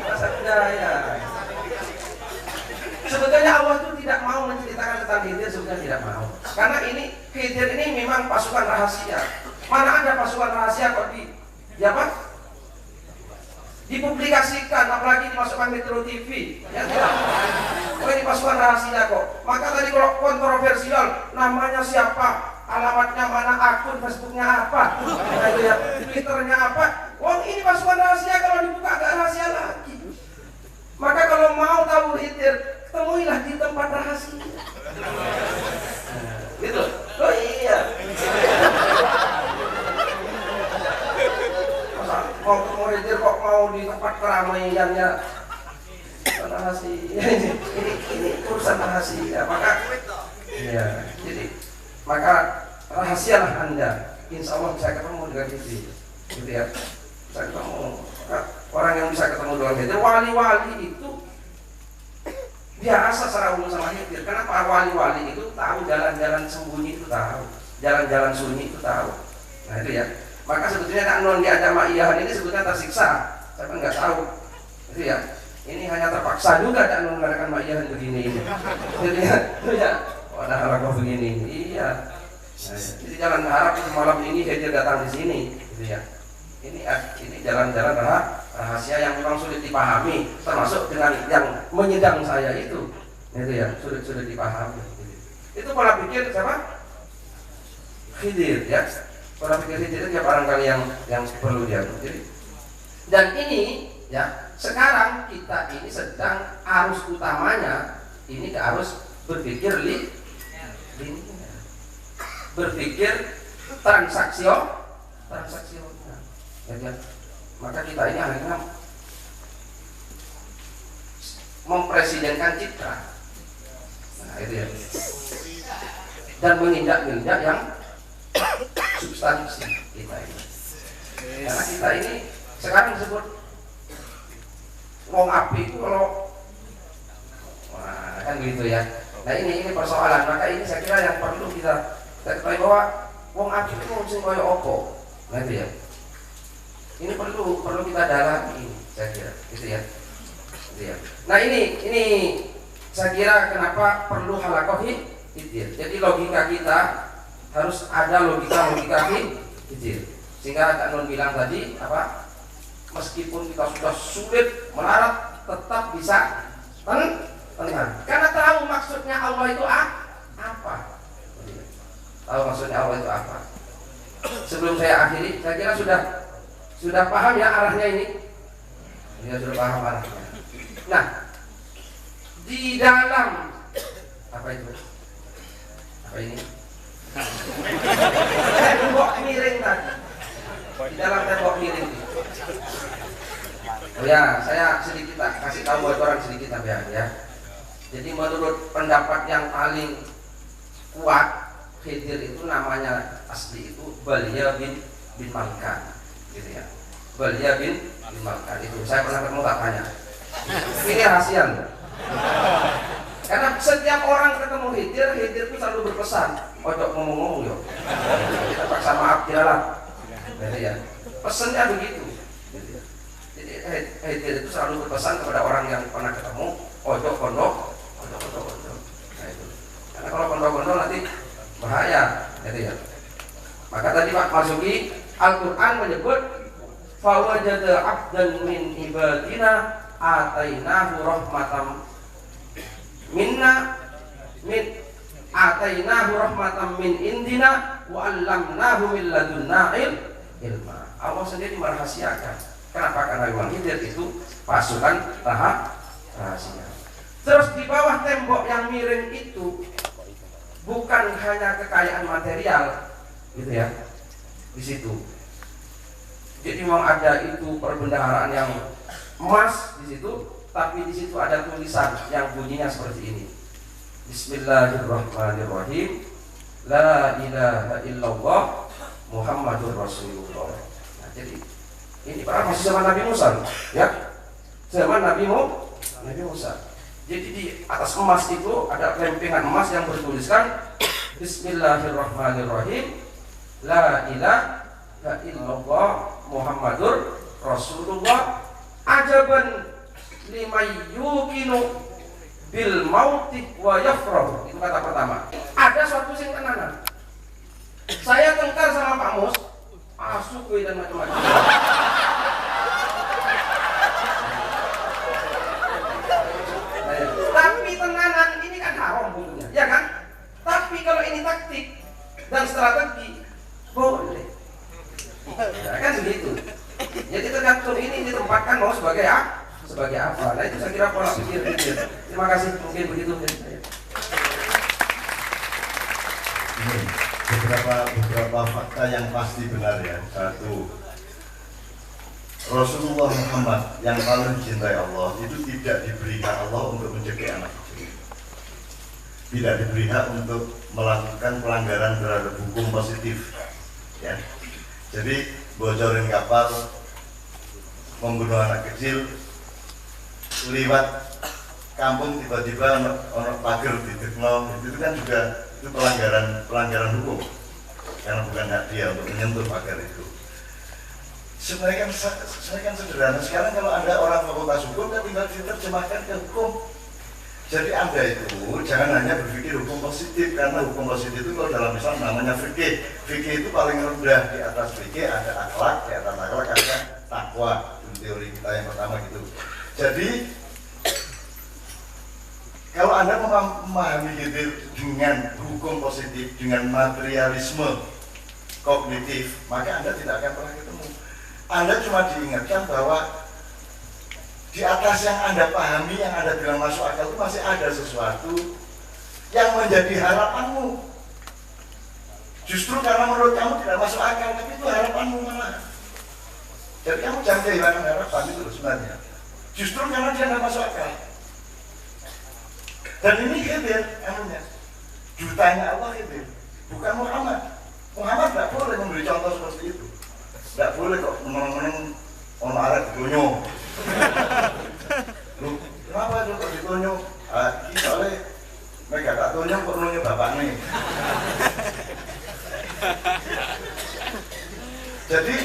Bahasa budaya. Sebetulnya Allah itu tidak mau menceritakan tentang Khidir, sebetulnya tidak mau. Karena ini Khidir ini memang pasukan rahasia. Mana ada pasukan rahasia kok dipublikasikan, apalagi dimasukkan Metro TV, ya tidak. Oh, ini pasukan rahasia kok. Maka tadi kalau kontroversial, namanya siapa, alamatnya mana, akun Facebooknya apa, nah, itu ya, Twitternya apa. Wong ini pasukan rahasia, kalau dibuka agak rahasia lagi. Maka kalau mau tahu Khidir, temuilah di tempat rahasia. Gitu. Oh iya. Mau ketemu Khidir kok mau di tempat keramaiannya rahasia. ini urusan rahasia. Maka rahasialah Anda. Insya Allah bisa ketemu dengan Khidir. Gitu ya. Bisa ketemu. Orang yang bisa ketemu dengan Khidir, wali-wali itu biasa secara umum sama Khidir. Karena para wali-wali itu tahu jalan-jalan sembunyi, itu tahu jalan-jalan sunyi, itu tahu. Nah itu ya. Maka sebetulnya Kak Non diajak Ma'iyahan ini sebetulnya tersiksa. Saya kan nggak tahu. Itu ya. Ini hanya terpaksa juga Kak Non mengadakan Ma'iyahan begini. Jadi ya. Padahal kau begini. Iya. Nah, jadi jangan harap malam ini Khidir datang di sini. Gitu ya. Ini jalan-jalan rahasia yang memang sulit dipahami, termasuk dengan yang menyedang saya itu ya sulit dipahami. Itu pola pikir siapa? Khidir ya. Pola pikir Khidir itu ya barangkali yang perlu diatur. Dan ini ya sekarang kita ini sedang arus utamanya ini ke arus berpikir linear, berpikir transaksional. Ya, maka kita ini akhirnya mempresidenkan citra, nah itu ya, dan menginjak-injak yang substansi kita ini. Karena kita ini sekarang disebut wong api itu kalau, wah, kan gitu ya. Nah ini persoalan. Maka ini saya kira yang perlu kita ketahui bahwa wong api itu mesti koyo opo. Nah itu ya. Ini perlu kita dalami, saya kira, gitu ya. Nah ini saya kira kenapa perlu halakoh Khidir. Jadi logika kita harus ada logika Khidir. Sehingga Kak Non bilang tadi apa? Meskipun kita sudah sulit melarat, tetap bisa tenang. Karena tahu maksudnya Allah itu apa. Tahu maksudnya Allah itu apa. Sebelum saya akhiri, saya kira sudah paham ya arahnya ini? Ya sudah paham arahnya. Nah, di dalam apa itu? Apa ini? Tembok miring tadi. Di dalam tembok miring. Oh ya, saya sedikit kasih tahu buat orang sedikit ya. Jadi menurut pendapat yang paling kuat, Khidir itu namanya asli itu Balia bin Malkan, gitu ya. Balia bin Malkan itu saya pernah ketemu bapaknya. Ini rahasia loh. Karena setiap orang ketemu Khidir itu selalu berpesan, ojo ngomong-ngomong yo. Kita paksa maaf kiralah. Gitu ya. Pesannya begitu. Gitu ya. Jadi Khidir itu selalu berpesan kepada orang yang pernah ketemu, ojo kondok. Nah, itu. Karena kalau kondok nanti bahaya, gitu ya. Maka tadi Pak Marzuki, Al-Quran menyebut fawajada abdan min ibadina atainahu rahmatam minna min atainahu rahmatam min indina wa 'allamnahu min ladunna ilma. Allah sendiri merahasiakan. Kenapa? Karena memang Khidir itu pasukan rahasia. Terus di bawah tembok yang miring itu bukan hanya kekayaan material, gitu ya, di situ. Jadi memang ada itu perbendaharaan yang emas di situ, tapi di situ ada tulisan yang bunyinya seperti ini. Bismillahirrahmanirrahim. La ilaha illallah Muhammadur Rasulullah. Nah, jadi ini para masih zaman Nabi Musa, ya, zaman Nabi Musa. Jadi di atas emas itu ada lempengan emas yang bertuliskan Bismillahirrahmanirrahim. La ilaha illallah Muhammadur Rasulullah. Ajaban limay yukinu bil mauti wa yafrahu. Itu kata pertama. Ada suatu sing tenanan. Saya tengkar sama Pak Mus, asuk dan macam-macam. Tapi tenanan ini kan haram hukumnya, ya kan? Tapi kalau ini taktik dan strategi boleh. Ya kan begitu. Jadi tergantung ini ditempatkan mau sebagai apa. Nah itu saya kira pola pikir. Terima kasih, mungkin begitu. Ini beberapa fakta yang pasti benar ya. Satu, Rasulullah Muhammad yang paling dicintai Allah itu tidak diberi hak Allah untuk menjaga anak kecil. Tidak diberi hak untuk melakukan pelanggaran terhadap hukum positif. Ya. Jadi bocorin kapal, membunuh anak kecil, lewat kampung tiba-tiba orang pagar ditekno, itu kan juga itu pelanggaran hukum karena bukan hak dia untuk menyentuh pagar itu. Sebenarnya kan sederhana. Sekarang kalau Anda orang fakultas hukum kan tinggal diterjemahkan ke hukum. Jadi Anda itu jangan hanya berpikir hukum positif, karena hukum positif itu kalau dalam Islam namanya fikih. Fikih itu paling rendah. Di atas fikih ada akhlak, di atas akhlak ada takwa. Itu teori kita yang pertama gitu. Jadi kalau Anda memahami gitu dengan hukum positif, dengan materialisme kognitif, maka Anda tidak akan pernah ketemu. Anda cuma diingatkan bahwa di atas yang Anda pahami, yang Anda bilang masuk akal itu masih ada sesuatu yang menjadi harapanmu. Justru karena menurut kamu tidak masuk akal, tapi itu harapanmu malah. Jadi kamu jangan kehilangan harapan itu sebenarnya. Justru karena dia tidak masuk akal. Dan ini Khidir, anunya jutanya Allah Khidir, bukan Muhammad. Muhammad tidak boleh memberi contoh seperti itu. Tidak boleh kok meneng-meneng ono arek ditonyo. Loh, kenapa itu kok ditonyo? Iki soalnya mereka tak tonyo kok nonyo bapaknya. Jadi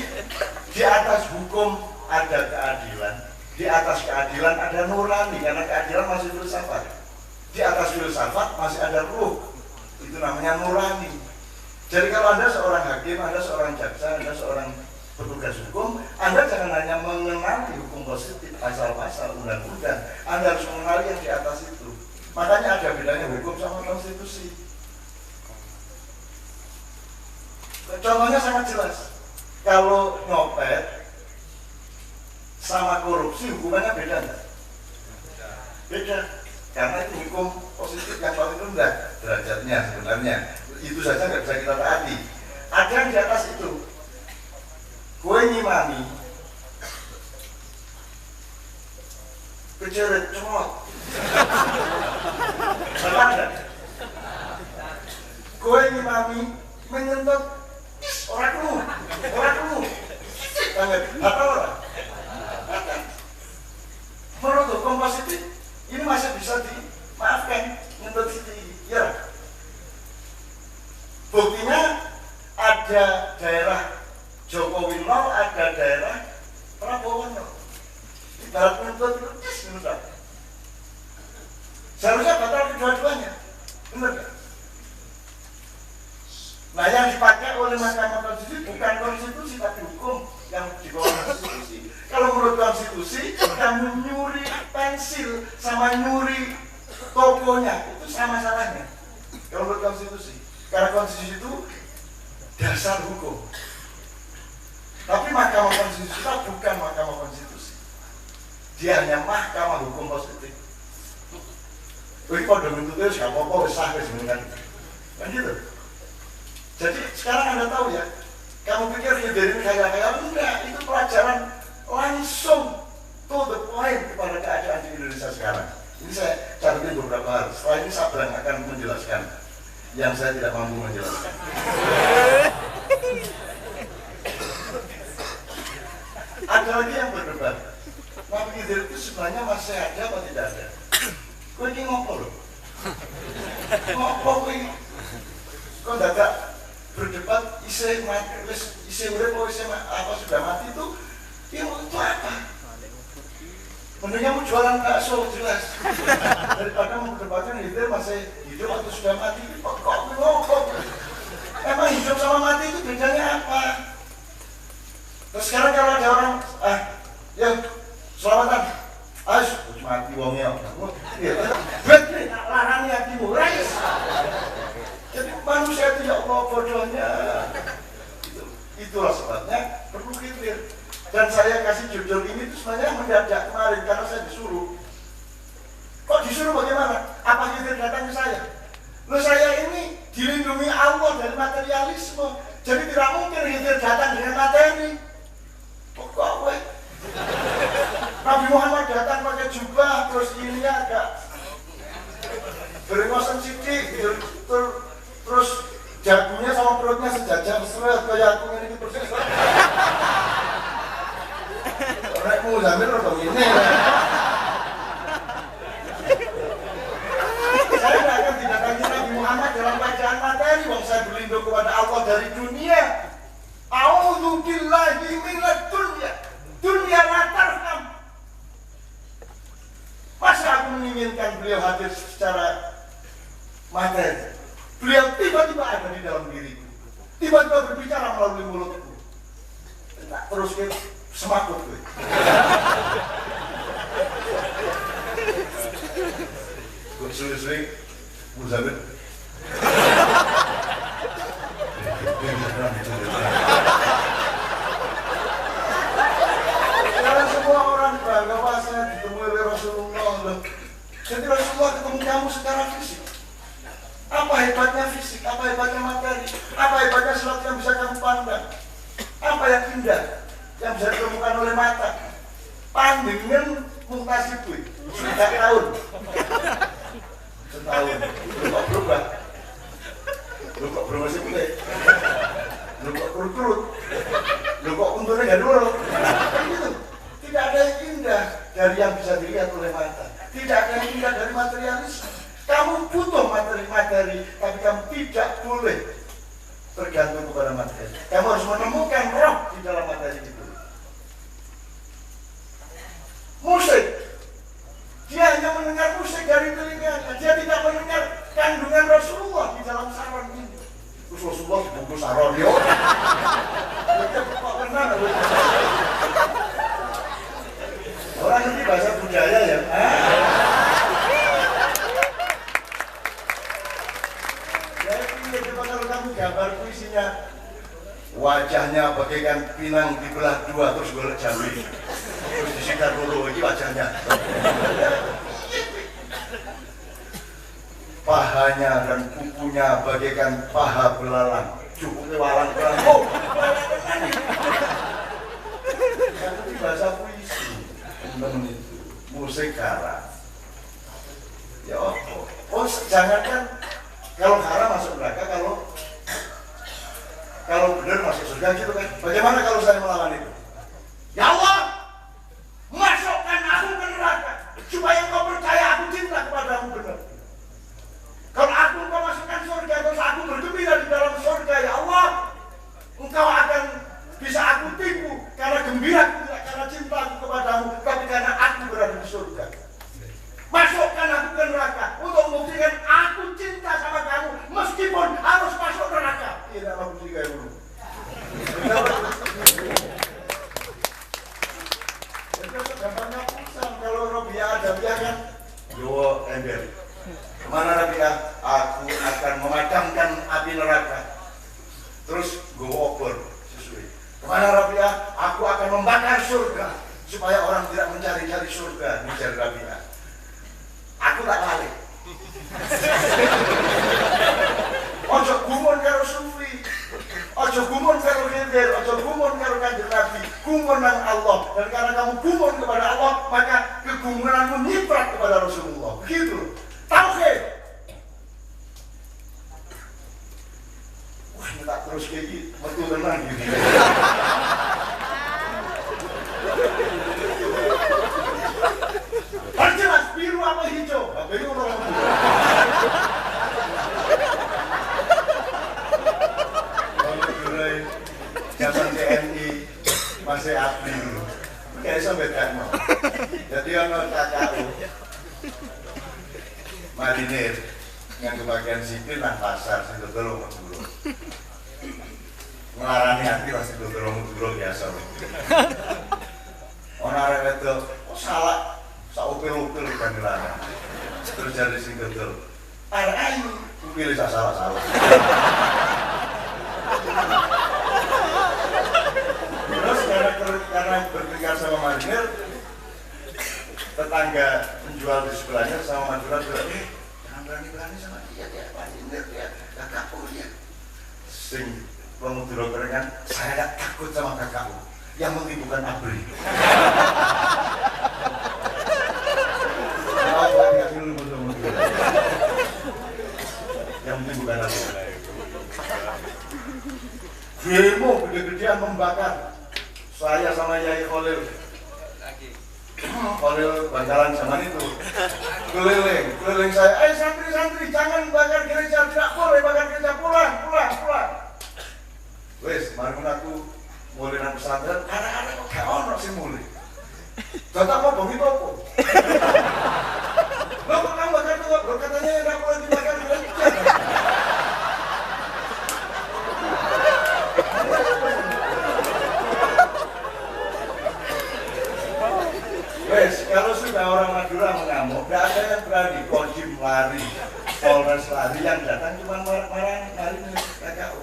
di atas hukum ada keadilan, di atas keadilan ada nurani, karena keadilan masih filsafat. Di atas filsafat masih ada ruh, itu namanya nurani. Jadi kalau Anda seorang hakim, Anda seorang jaksa, Anda seorang petugas hukum, Anda jangan hanya mengenali hukum positif, pasal-pasal, undang-undang, Anda harus mengenali yang di atas itu. Makanya ada bedanya hukum sama konstitusi. Contohnya sangat jelas. Kalau nyopet sama korupsi hukumannya beda nggak? Beda. Karena itu hukum positif yang paling rendah derajatnya sebenarnya. Itu saja nggak bisa kita taati. Ada yang di atas itu. Gue nyimani keceret, cemot. Salah enggak? Kowe ngimami menyentut orang kamu. Tangan, apa orang? Menurut hukum positif, ini masih bisa dimaafkan nyentut sini, ya. Buktinya ada daerah Jokowi 0, ada daerah Prabowo 0. Ibarat nyentut itu menurut. Seharusnya batal kedua-duanya, benar nggak? Nah, yang dipakai oleh Mahkamah Konstitusi bukan konstitusi tapi hukum yang di bawah konstitusi. Kalau menurut konstitusi, kamu nyuri pensil sama nyuri tokonya itu sama salahnya. Kalau menurut konstitusi, karena konstitusi itu dasar hukum. Tapi Mahkamah Konstitusi itu bukan Mahkamah Konstitusi. Dia hanya Mahkamah Hukum Positif. Ini kode bentuknya gak apa-apa, sah kan gitu. Jadi sekarang Anda tahu ya, kamu pikir Yudhirin kayak enggak, itu pelajaran langsung to the point kepada keadaan di Indonesia sekarang. Ini saya catatkan beberapa hal. Setelah ini Sabrang akan menjelaskan yang saya tidak mampu menjelaskan. Ada lagi yang berdebat, Nabi Khidir itu sebenarnya masih ada atau tidak ada? Kau ini ngopo loh? Ngopo kau ini? Kau tidak berdebat isi urip atau isi apa sudah mati itu apa? Mendingnya mau jualan bakso jelas daripada mau berdebatkan Khidir masih hidup atau sudah mati. Kok ngopo? Emang hidup sama mati itu bedanya apa? Terus sekarang kalau ada orang yang selamatan, mati wongnya, larang hatimu, rais. Jadi manusia itu ya Allah bodohnya. Itulah sebabnya perlu Khidir. Dan saya kasih judul ini itu sebenarnya mendadak kemarin karena saya disuruh. Kok disuruh bagaimana? Apa Khidir datang ke saya? Loh, saya ini dilindungi Allah dari materialisme. Jadi tidak mungkin Khidir datang dengan materi. Pokoknya Nabi Muhammad datang pakai jubah, terus ini agak berengosan sidik, terus jagunya sama perutnya sejajar seret kayak aku ini persis. Orang mau zamir atau ini? Saya tidak akan didatangi Nabi Muhammad dalam bacaan materi, wong saya berlindung kepada Allah dari dunia. A'udzu billahi minad dunya. Dunia latarham. Masa aku menginginkan beliau hadir secara materi? Beliau tiba-tiba ada di dalam diriku. Tiba-tiba berbicara melalui mulutku. Terus kita semakut gue. Gue sering-sering Muzamil. Karena semua orang bangga pasnya ditemui oleh Rasulullah. Jadi Rasulullah ketemu kamu secara fisik. Apa hebatnya fisik? Apa hebatnya materi? Apa hebatnya sesuatu yang bisa kamu pandang? Apa yang indah yang bisa ditemukan oleh mata? Pandingan mutasibu 3 tahun. Setahun. Lu kok berubah? Lu kok berubah sih mulai? Lu kok kurut-kurut? Lu kok untungnya gak dulu? Gitu. Tidak ada yang indah dari yang bisa dilihat oleh mata. Tidak ada yang indah dari materialisme. Kamu butuh materi-materi, tapi kamu tidak boleh tergantung kepada materi. Kamu harus menemukan roh di dalam materi itu. Musik, dia hanya mendengar musik dari telinganya. Dia tidak mendengar kandungan Rasulullah di dalam saron ini. Terus Rasulullah dibungkus saron, yo. Kok benar? Orang ini bahasa budaya ya. Kalau kamu gambar puisinya, wajahnya bagaikan pinang dibelah dua terus golek jambi, terus disikat dulu lagi wajahnya. Pahanya dan kukunya bagaikan paha belalang, cukupnya walang belalang. Oh, itu bahasa puisi. Teman itu sing haram. Ya apa? Oh, jangankan kalau haram masuk neraka, kalau benar masuk surga gitu kan. Bagaimana kalau saya melawan itu? Ya Allah, masukkan aku ke neraka supaya kau percaya aku cinta kepadamu benar. Kalau aku kau masukkan surga, terus aku bergembira di dalam surga, ya Allah, engkau akan bisa aku tipu karena gembira tidak karena cinta aku kepadamu, tapi karena aku berada di surga. Masukkan aku ke neraka untuk membuktikan aku cinta sama kamu meskipun harus masuk neraka. Tidak mau bukti kayak dulu. Itu gampangnya pusat. Kalau Robiah ada dia kan, yo ember. Kemana Robiah? Aku akan memadamkan api neraka. Terus gue obor sesuai. Kemana Robiah? Aku akan membakar surga supaya orang tidak mencari-cari surga, mencari Robiah. Aku tak balik. Ojo gumun karo sufi, ojo gumun karo khidir, ojo gumun karo kanjeng Nabi, gumun nang Allah. Dan karena kamu gumun kepada Allah, maka kegumunanmu nyiprat kepada Rasulullah. Begitu. Tauhid. Wah, ini tak terus kayak gitu, betul tenang gitu. Perjelas biru apa hijau? Bingung orang tua. Zaman TNI masih abdi dulu. Kayak sampai kan. Jadi orang KKU marinir yang kebagian sipil nang pasar situ tolong dulu. Ngelarani hati lah situ tolong dulu biasa. Orang itu salah. Saupil-upil kan dilarang. Terus jadi sing gedel. Ayo, pilih salah-salah. Terus karena bertingkah sama marinir, tetangga penjual di sebelahnya sama Madura bilang, jangan berani-berani sama dia marinir dia, kakakku dia. Sing pemudura kerengan, saya gak takut sama kakakku. Yang penting bukan abri. Yang penting bukan aku. Demo gede-gedean membakar. Saya sama Yai Khalil Bangkalan zaman itu keliling saya. Santri, jangan bakar gereja, tidak boleh bakar gereja, pulang. Wes, mari aku mulai nang pesantren, anak-anak kok gak ono sing mulai. Datang mau bongi apa? Lo kok kamu bakar tuh? Lo katanya nggak boleh dibakar gereja. Wes, kalau sudah orang Madura mengamuk, gak ada yang berani. Kodim lari, Polres lari, yang datang cuma marah-marah KKU.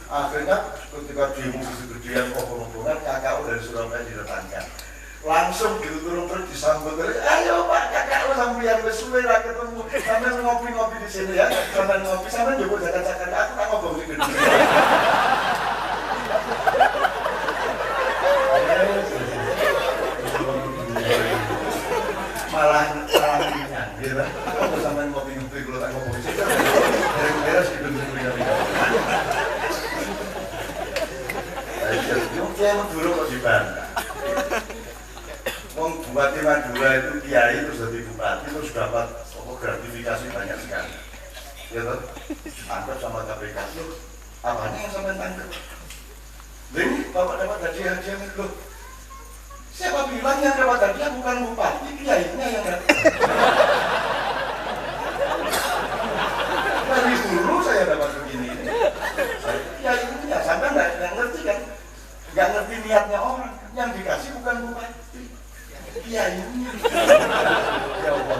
Akhirnya ketika demo gede-gedean kok KKU dari Surabaya didatangkan. Langsung turun terus disambut terus. Ayo Pak, KKU sampeyan wis suwe ra ketemu. Sampeyan ngopi-ngopi di sini ya. Sampeyan ngopi, sampeyan njogo jajan-jajan. Aku tak ngomong iki gede. Malah gitu. Aku sampeyan ngopi-ngopi kalau tak ngomong iki. Beres gitu beda-beda. Oke, Madura kok dibantah. Wong Bupati Madura itu kiai terus jadi bupati terus dapat gratifikasi banyak sekali. Ya toh? Angkat sama KPK itu apanya yang sampai tangkap? Ini Bapak dapat hadiah itu. Siapa bilang yang dapat hadiah bukan bupati, kiainya yang dapat. Dari dulu saya dapat begini. Kiainya sampai nggak ngerti kan? Nggak ngerti niatnya orang. Yang dikasih bukan bupati. Kiainya. Ya Allah,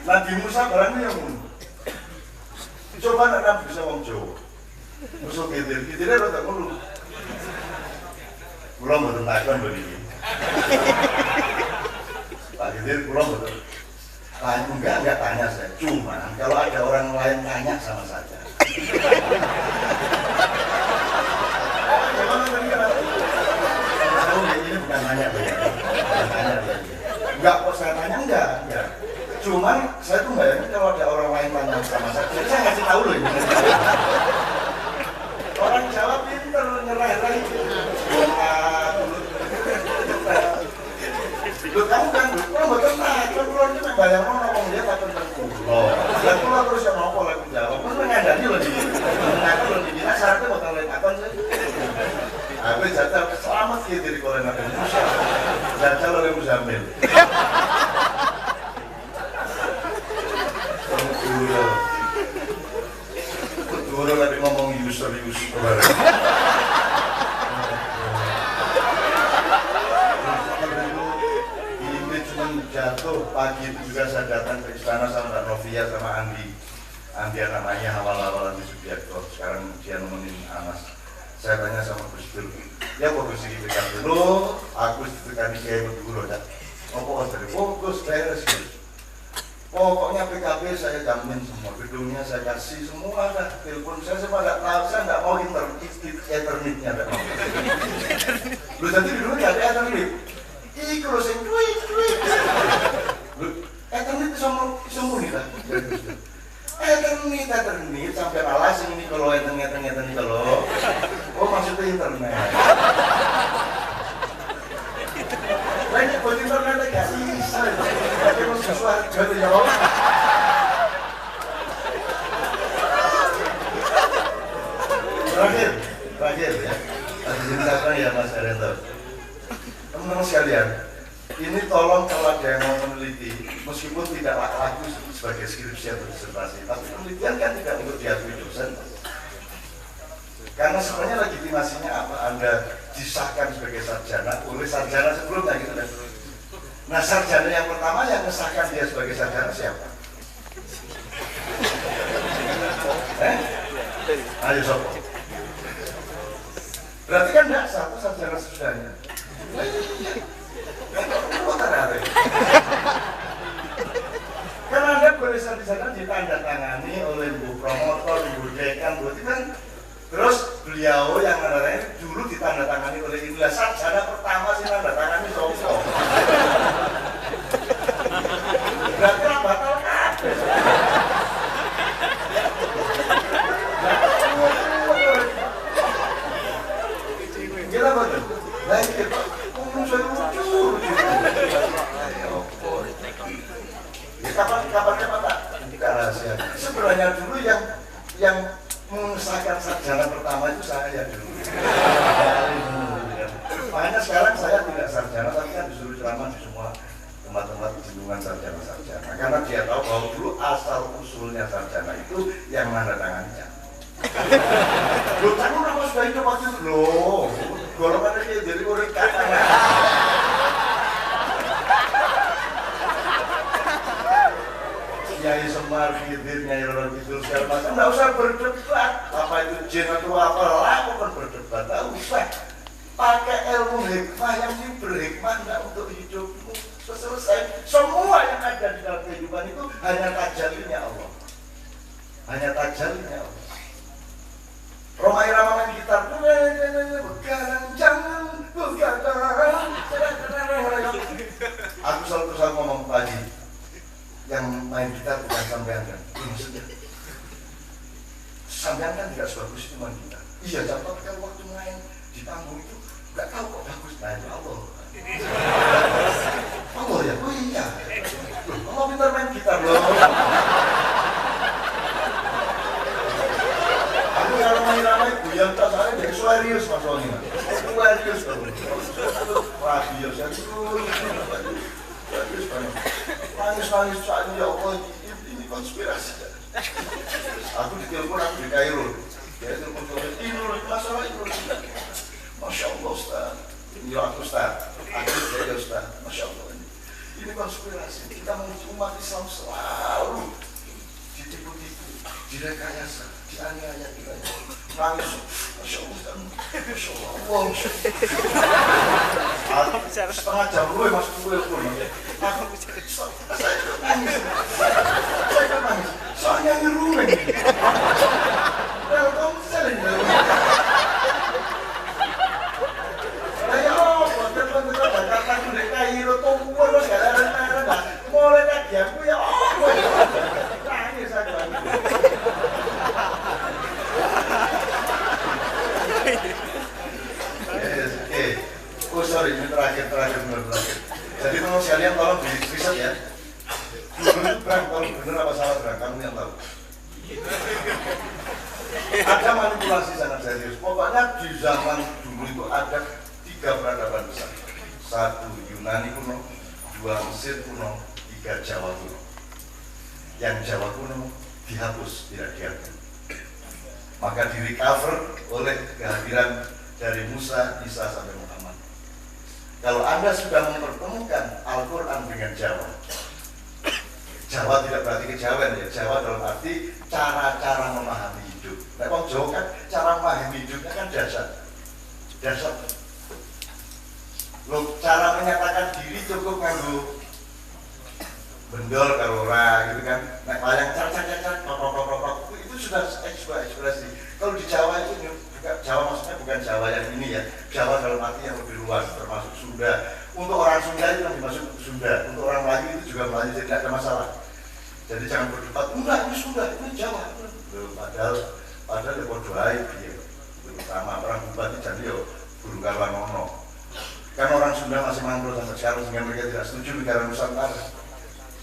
Nabi Musa barangnya yang coba nak Nabi bisa wong Jawa. Musuh Khidir rada ngono. Kula mboten takon begini. Pak Khidir kula mboten. Enggak tanya saya. Cuma kalau ada orang lain tanya sama saya. bukan nanya loh ya. Enggak kok saya tanya enggak. Cuman saya tuh bayangin kalau ada orang lain tanya sama saya, jadi saya ngasih tahu loh ini. Orang Jawa pinter nyerah itu. Lu kamu kan, kamu betul nah, kan keluar itu bayang ngomong dia tak tertentu. Dan keluar terus yang ngomong lagu Jawa, kan mengadani loh di mengaku loh di Bina, syaratnya mau tahu lain akun sih. Aku jatuh selamat sih dari Korea Nabi Indonesia. Jatuh oleh Muzamil. Betul lagi ngomong serius kemarin. Ini cuma jatuh pagi itu juga saya datang ke istana sama Mbak Novia sama Andi namanya awal-awalan di Subiakto, sekarang dia nemenin Anas. Saya tanya sama Gus Dur, ya kok Gus ini tekan dulu, aku tekan Kiai Meduro dah. Apa dari fokus beres Gus. Pokoknya PKB saya jamin semua, gedungnya saya kasih semua dah. Telepon saya semua nggak tahu, saya nggak mau internetnya nggak mau. Lu jadi dulu nggak ada internet. Iku lo sing duit. Lu internet semua nih lah. Internet sampai alas ini kalau internet kalau. Oh maksudnya internet. Banyak buat internet gak bisa. Tapi mau sesuatu gitu ya. Terakhir ya. Diceritakan ya Mas Arianto. Teman-teman sekalian, ini tolong kalau ada yang mau meneliti, meskipun tidak laku sebagai skripsi atau disertasi, tapi penelitian kan tidak untuk diakui dosen. Karena sebenarnya legitimasinya apa? Anda disahkan sebagai sarjana oleh sarjana sebelumnya gitu kan. Nah sarjana yang pertama yang mengesahkan dia sebagai sarjana siapa? Ayo sob. Berarti kan tidak satu sarjana sesudahnya. Karena Anda boleh di sana ditandatangani oleh ibu promotor, ibu dekan, berarti kan. Terus beliau yang menandatangani dulu ditandatangani oleh inilah sarjana pertama sih tandatangani sopo. Berarti lah batal kabeh. Gila betul. Nah ini ngomong saya lucu. Ya kapan tak? Bukan rahasia. Sebenarnya dulu yang mengesahkan sarjana pertama itu saya dulu. Makanya sekarang saya tidak sarjana, tapi kan disuruh ceramah di semua tempat-tempat junjungan sarjana-sarjana. Karena dia tahu bahwa dulu asal usulnya sarjana itu yang menandatanganinya. Loh, kamu nama sudah hidup waktu itu loh. Golongan ini jadi murid kata. Nyai Semar, Khidir, Nyai Roro Kidul segala macam, nggak usah berdebat. Apa itu jin atau apa lah, bukan berdebat, nggak usah. Pakai ilmu hikmah yang berhikmah nggak untuk hidupmu. Selesai. Semua yang ada di dalam kehidupan itu hanya tajallinya Allah. Hanya tajallinya Allah. Roma Irama main gitar, begadang jangan begadang. Aku selalu ngomong pagi. Yang main gitar bukan sampean kan? Maksudnya sampean kan tidak sebagus itu main gitar. Iya, contoh kan waktu main di panggung itu nggak tahu kok bagus. Nah itu Allah. Allah ya? Oh iya. Allah pintar main gitar loh. Aku kalau main ramai buyang tak saya jadi serius mas Oni. Serius loh. Radio saya serius banget. Nangis saatnya ya Allah ini konspirasi. Aku ditelepon aku di Kairo. Dia telepon ini masalah itu. Masya Allah Ustaz. Ini aku Ustaz. Aku ya Ustaz. Masya Allah ini konspirasi. Kita umat Islam selalu ditipu-tipu, direkayasa, dianiaya kita. Nangis. Masya Allah Ustaz. Masya Allah. Setengah jam gue masuk telepon. Saya nangis. Soalnya ini rumah ini. Kalau kamu saling. Ya Allah, telepon sorry, ini terakhir. Jadi teman sekalian tolong di riset ya. Dulu itu Bang, tolong bener apa salah Bang, kamu yang tahu. Ada manipulasi sangat serius. Pokoknya di zaman dulu itu ada 3 peradaban besar. 1 Yunani kuno, 2 Mesir kuno, 3 Jawa kuno. Yang Jawa kuno dihapus, tidak diakui. Maka direcover oleh kehadiran dari Musa, Isa sampai Muhammad. Kalau Anda sudah mempertemukan Al-Quran dengan Jawa, Jawa tidak berarti kejawen ya. Jawa dalam arti cara-cara memahami hidup. Nah, orang Jawa kan cara memahami hidupnya kan dasar. Loh, cara menyatakan diri cukup nganggo bendol kalau ora gitu kan. Nek wayang cacat itu sudah ekspresi. Kalau di Jawa itu Jawa maksudnya bukan Jawa yang ini ya. Jawa dalam arti yang lebih luas termasuk Sunda. Untuk orang Sunda itu yang dimaksud Sunda. Untuk orang Melayu itu juga Melayu, jadi tidak ada masalah. Jadi jangan berdebat, enggak ini Sunda, ini Jawa. Padahal ya podo ae piye. Terutama orang Bupati jadi yo Guru Karwangono. Kan orang Sunda masih mantul sampai sekarang sehingga mereka tidak setuju negara Nusantara.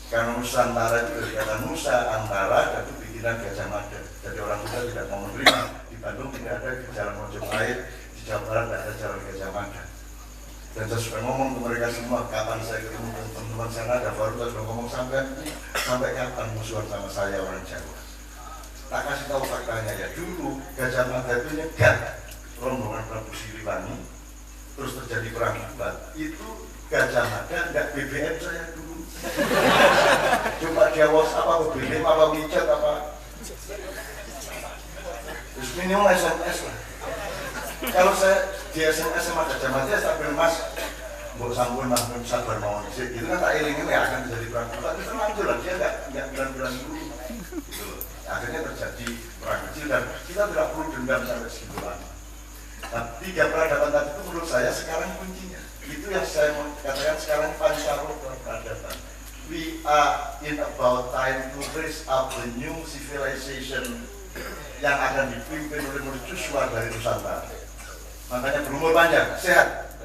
Karena Nusantara itu dari kata Nusa Antara itu bikinan Gajah Mada. Jadi orang Sunda tidak mau menerima. Di Bandung tidak ada jalan Mojopahit, di Jawa Barat tidak ada jalan Gajah Mada. Dan saya sudah ngomong ke mereka semua, kapan saya ketemu teman-teman sana, ada baru saya sudah ngomong sampai kapan musuhan sama saya orang Jawa. Tak kasih tahu faktanya ya, dulu Gajah Mada itu nyegat rombongan Prabu Siliwangi, terus terjadi perang hebat. Itu Gajah Mada enggak BBM saya dulu. Coba dia WhatsApp apa BBM apa WeChat apa. Terus minimum SMS lah. Kalau saya di SMS sama Gajah Mada saya bilang Mas, mbok sampun Mas sabar mau sih. Itu kan tak ilingin ya akan terjadi perang hebat. Itu lanjut lah, dia enggak bilang dulu. Gitu. Akhirnya terjadi perang kecil dan kita tidak perlu dendam sampai segitu lama. Nah, 3 peradaban tadi itu menurut saya sekarang kuncinya. Itu yang saya mau katakan sekarang pancaroba peradaban. We are in about time to raise up the new civilization yang akan dipimpin oleh mercusuar dari Nusantara. Makanya berumur panjang, sehat.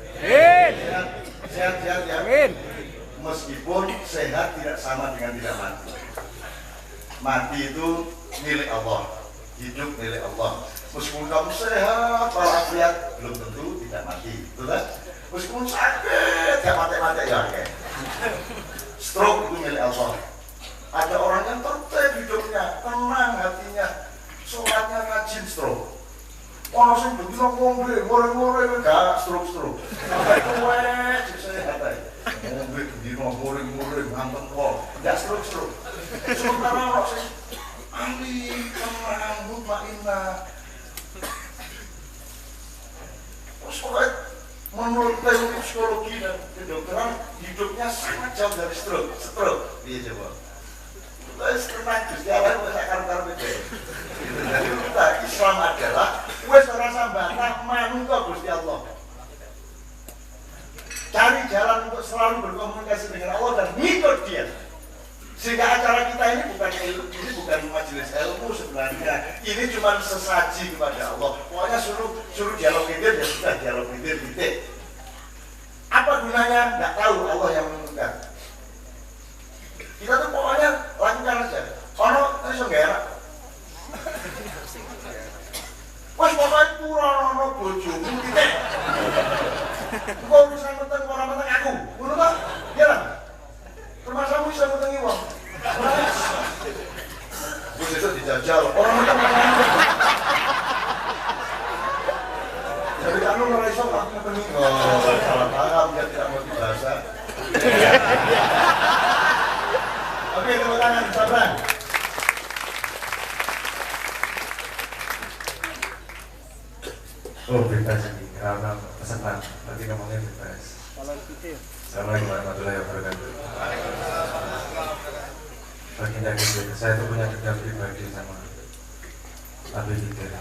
Sehat ya. Meskipun sehat tidak sama dengan tidak mati. Mati itu milik Allah, hidup milik Allah. Meskipun kamu sehat, walafiat, belum tentu tidak mati, betul kan? Meskipun sakit, gak mati-mati ya kayak. Stroke itu milik Allah. Ada orang yang tertib hidupnya, tenang hatinya, sholatnya rajin stroke. Orang sing begitu ngombe, gak stroke. Sampai kuat, sehat aja. Ngombe begitu ngombe, ngantem kok, gak stroke. Sementara orang sing ahli, tenang, mutmainah. Terus menurut teori psikologi dan kedokteran hidupnya sangat jauh dari stroke. Iya coba. Terus tenang Gusti Allah wis akar-akar beda. Jadi kita Islam adalah wis ora sambatan manungsa Gusti Allah. Cari jalan untuk selalu berkomunikasi dengan Allah dan ngikut Dia. Sehingga acara kita ini bukan ilmu, ini bukan majelis ilmu sebenarnya. Ini cuma sesaji kepada Allah. Pokoknya suruh dialog itu ya sudah dialog itu titik. Apa gunanya? Nggak tahu, Allah yang menentukan. Kita tuh pokoknya lakukan aja. Ono iso nggak enak. Wes pokoknya turun ono bojomu titik. Kok urusan penting orang penting aku, ngono toh? Iya lah. Termasuk bisa ngutangi uang. Gue besok dijajal. Orang macam mana? Jadi kamu merasa aku ngutangi. Oh, salah paham dia tidak mau dibahasa. Oke, tepuk tangan, sabar. Oh, bebas ini. Karena peserta nanti ngomongnya bebas. Assalamualaikum warahmatullahi wabarakatuh. Baginda Gede, saya tuh punya dendam pribadi sama Abi Hidayah.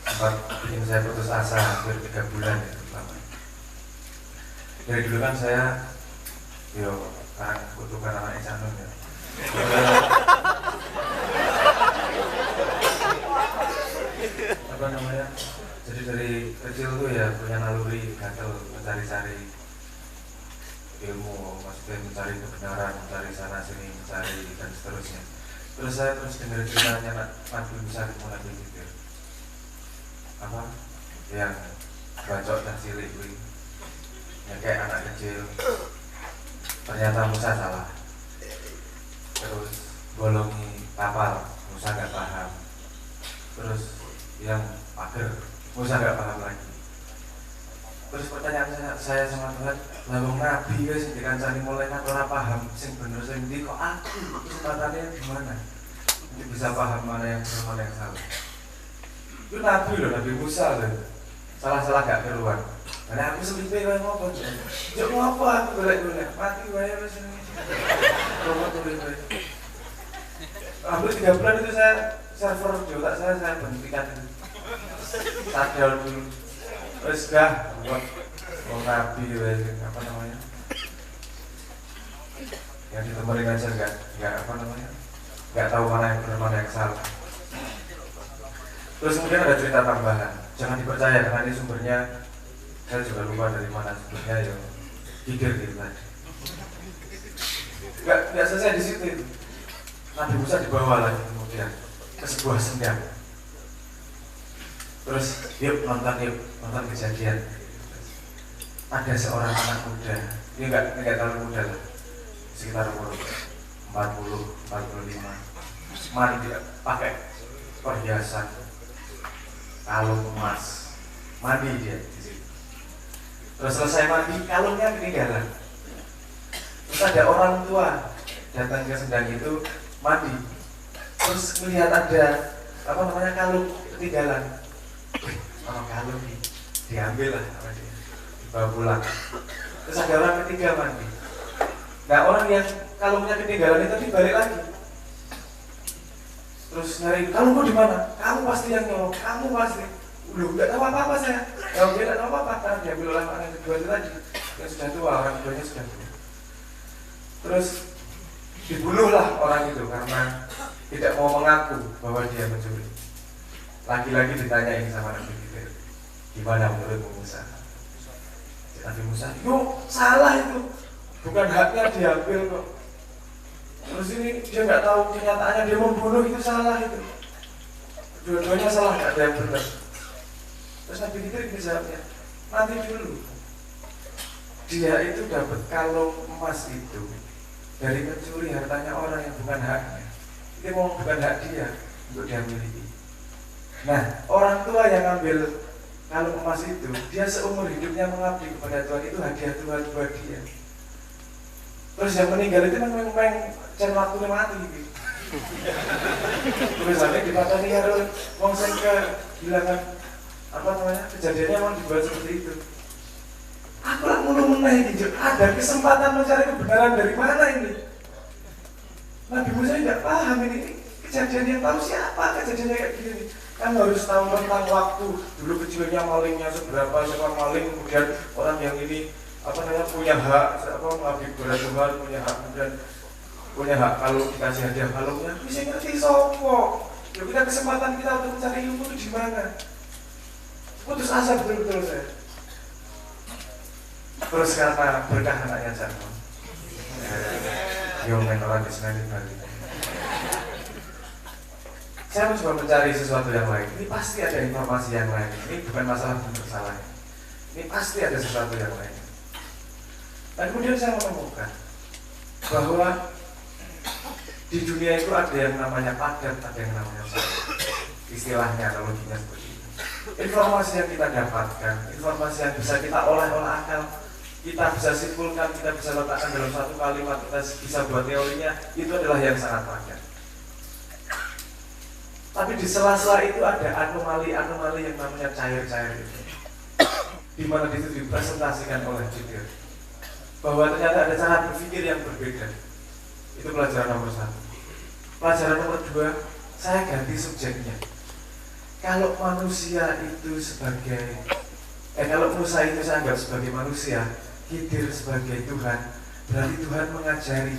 Sempat bikin saya putus asa hampir 3 bulan ya pertama. Dari dulu kan saya kutukan anak Isanun ya. Apa namanya? Jadi dari kecil tuh ya punya naluri gatel mencari-cari ilmu, maksudnya mencari kebenaran, mencari sana sini, mencari dan seterusnya. Terus saya dengar ceritanya Nabi Musa mulai gitu, apa yang bacok dan cilik yang kayak anak kecil. Ternyata Musa salah, terus bolongi kapal, Musa nggak paham, terus yang pagar, Musa nggak paham lagi. Terus pertanyaan saya sama Tuhan, lalu Nabi guys dikancani mulai ora paham sing bener sing ndi kok aku kesempatannya gimana untuk bisa paham mana yang benar mana yang salah. Itu Nabi loh, Nabi Musa loh, salah-salah gak keluar. Karena aku selipe kayak ngopo aja, jauh ngopo aku golek-golek mati wae wis ini. Ngopo tulis wae. Hampir 3 bulan itu saya server juga saya berhentikan itu. Sadar dulu. Terus dah buat Nabi apa namanya? Yang ditemenin aja enggak apa namanya? Enggak tahu mana yang benar mana yang salah. Terus kemudian ada cerita tambahan. Jangan dipercaya karena ini sumbernya saya juga lupa dari mana sumbernya ya. Kikir gitu tadi. Enggak selesai di situ itu. Nabi Musa dibawa lagi kemudian ke sebuah sendang. Terus yuk nonton kejadian. Ada seorang anak muda, dia enggak terlalu muda lah, sekitar umur 40-45, mandi dia pakai perhiasan kalung emas, mandi dia di situ. Terus selesai mandi, kalungnya ketinggalan. Terus ada orang tua datang ke sendang itu mandi, terus melihat ada apa namanya kalung ketinggalan. Kalau kalung diambil lah sama dia, dibawa pulang. Terus ada orang ketiga mandi. Nah orang yang kalungnya ketinggalan itu dibalik lagi. Terus nyari kalungmu di mana? Kamu pasti yang nyolong, kamu pasti. Belum nggak tahu apa-apa saya. Kalau dia nggak tahu apa-apa karena diambil oleh orang yang kedua itu tadi. Yang sudah tua, orang keduanya sudah tua. Terus dibunuhlah orang itu karena tidak mau mengaku bahwa dia mencuri. Lagi-lagi ditanyain sama Nabi Khidir, gimana menurut Musa? Nabi Musa, yuk salah itu, bukan haknya diambil kok. Terus ini dia nggak tahu kenyataannya dia membunuh itu salah itu. Dua-duanya salah, nggak ada yang benar. Terus Nabi Khidir ini jawabnya, nanti dulu. Dia itu dapat kalung emas itu dari mencuri hartanya orang yang bukan haknya. Itu mau bukan hak dia untuk dia miliki. Nah, orang tua yang ambil kalung emas itu, dia seumur hidupnya mengabdi kepada Tuhan, itu hadiah Tuhan buat dia. Terus yang meninggal itu memang can waktunya mati gitu. Terus sampai dipatani karo wong sing kehilangan apa namanya? Kejadiannya memang dibuat seperti itu. Aku lah ngono meneh iki, ada kesempatan mencari kebenaran dari mana ini? Nabi Musa tidak paham ini kejadian yang tahu siapa kejadiannya kayak gini. Kan harus tahu tentang waktu. Dulu kecilnya malingnya seberapa, siapa maling, kemudian orang yang ini apa namanya punya hak, apa mengabdi kepada Tuhan, punya hak, kemudian punya hak kalau dikasih hadiah kalungnya. Bisa ngerti sopo. Ya kita kesempatan kita untuk mencari ilmu itu di mana? Putus asa betul-betul saya. Terus karena berkah anaknya Jargon. Yo main orang di Senin Bali. Saya mencoba mencari sesuatu yang lain. Ini pasti ada informasi yang lain. Ini bukan masalah benar salah. Ini pasti ada sesuatu yang lain. Dan kemudian saya menemukan bahwa di dunia itu ada yang namanya padat, ada yang namanya salah. Istilahnya analoginya seperti itu. Informasi yang kita dapatkan, informasi yang bisa kita olah akal, kita bisa simpulkan, kita bisa letakkan dalam satu kalimat, kita bisa buat teorinya, itu adalah yang sangat padat. Tapi di sela-sela itu ada anomali-anomali yang namanya cair-cair itu, di mana itu dipresentasikan oleh Khidir bahwa ternyata ada cara berpikir yang berbeda. Itu pelajaran nomor 1. Pelajaran nomor 2, saya ganti subjeknya. Kalau manusia itu sebagai kalau Musa itu saya anggap sebagai manusia, Khidir sebagai Tuhan, berarti Tuhan mengajari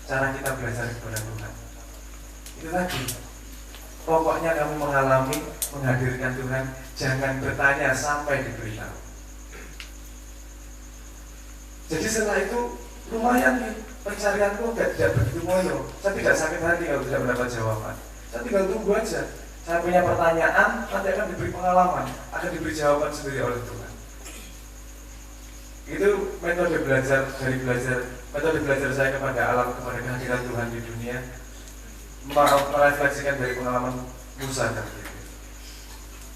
cara kita belajar kepada Tuhan. Itu tadi. pokoknya kamu mengalami menghadirkan Tuhan, jangan bertanya sampai diberitahu. Jadi setelah itu lumayan nih, pencarianku tidak begitu ngoyo. Saya tidak sakit hati kalau tidak mendapat jawaban. Saya tinggal tunggu aja. Saya punya pertanyaan, nanti akan diberi pengalaman, akan diberi jawaban sendiri oleh Tuhan. Itu metode belajar saya kepada alam, kepada kehadiran Tuhan di dunia, merefleksikan dari pengalaman Musa dan Khidir.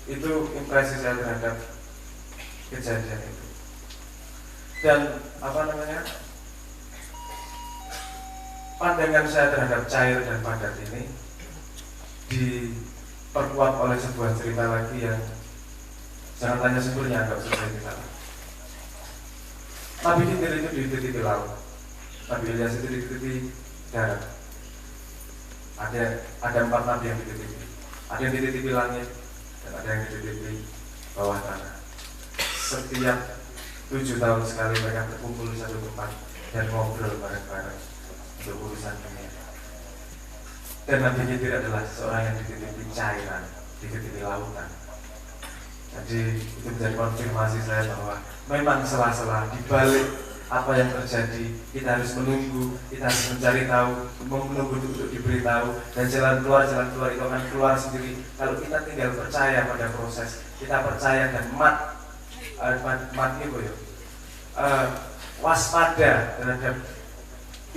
Itu impresi saya terhadap kejadian itu. Dan pandangan saya terhadap cair dan padat ini diperkuat oleh sebuah cerita lagi yang jangan tanya sumbernya, agak usah cerita. Nabi Khidir itu dititipi laut, Nabi Ilyas itu dititipi darat. Ada 4 nabi yang dititipi. Ada yang dititipi langit dan ada yang dititipi bawah tanah. Setiap 7 tahun sekali mereka berkumpul di satu tempat dan ngobrol bareng-bareng untuk urusan dunia. Dan Nabi Khidir adalah seorang yang dititipi cairan, dititipi lautan. Jadi itu menjadi konfirmasi saya bahwa memang sela-sela di balik apa yang terjadi, kita harus menunggu, kita harus mencari tahu, menunggu untuk diberitahu, dan jalan keluar itu akan keluar sendiri kalau kita tinggal percaya pada proses, kita percaya dan waspada terhadap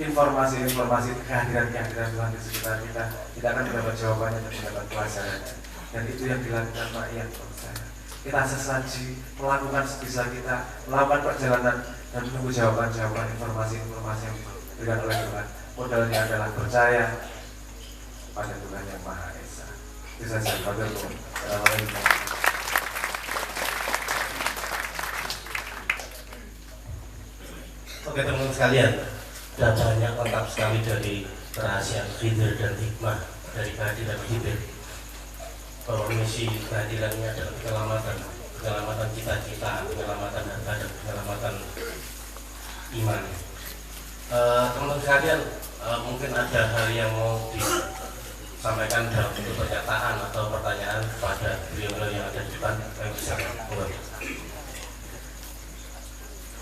informasi-informasi kehadiran Tuhan di sekitar kita. Kita akan mendapat jawabannya dan mendapat pelajarannya. Dan itu yang dilakukan rakyat percaya. Kita sesaji melakukan sebisa kita, melakukan perjalanan dan menunggu jawaban-jawaban informasi-informasi yang diberikan oleh Tuhan. Modalnya adalah percaya pada Tuhan yang Maha Esa. Itu saja. Assalamualaikum. Oke teman-teman sekalian, sudah banyak lengkap sekali dari kerahasiaan Khidir dan hikmah dari kehadiran Khidir, bahwa misi kehadirannya adalah penyelamatan cita-cita, penyelamatan harta dan penyelamatan iman. Teman-teman sekalian, mungkin ada hal yang mau disampaikan dalam bentuk pernyataan atau pertanyaan kepada beliau yang ada di depan. Kami bisa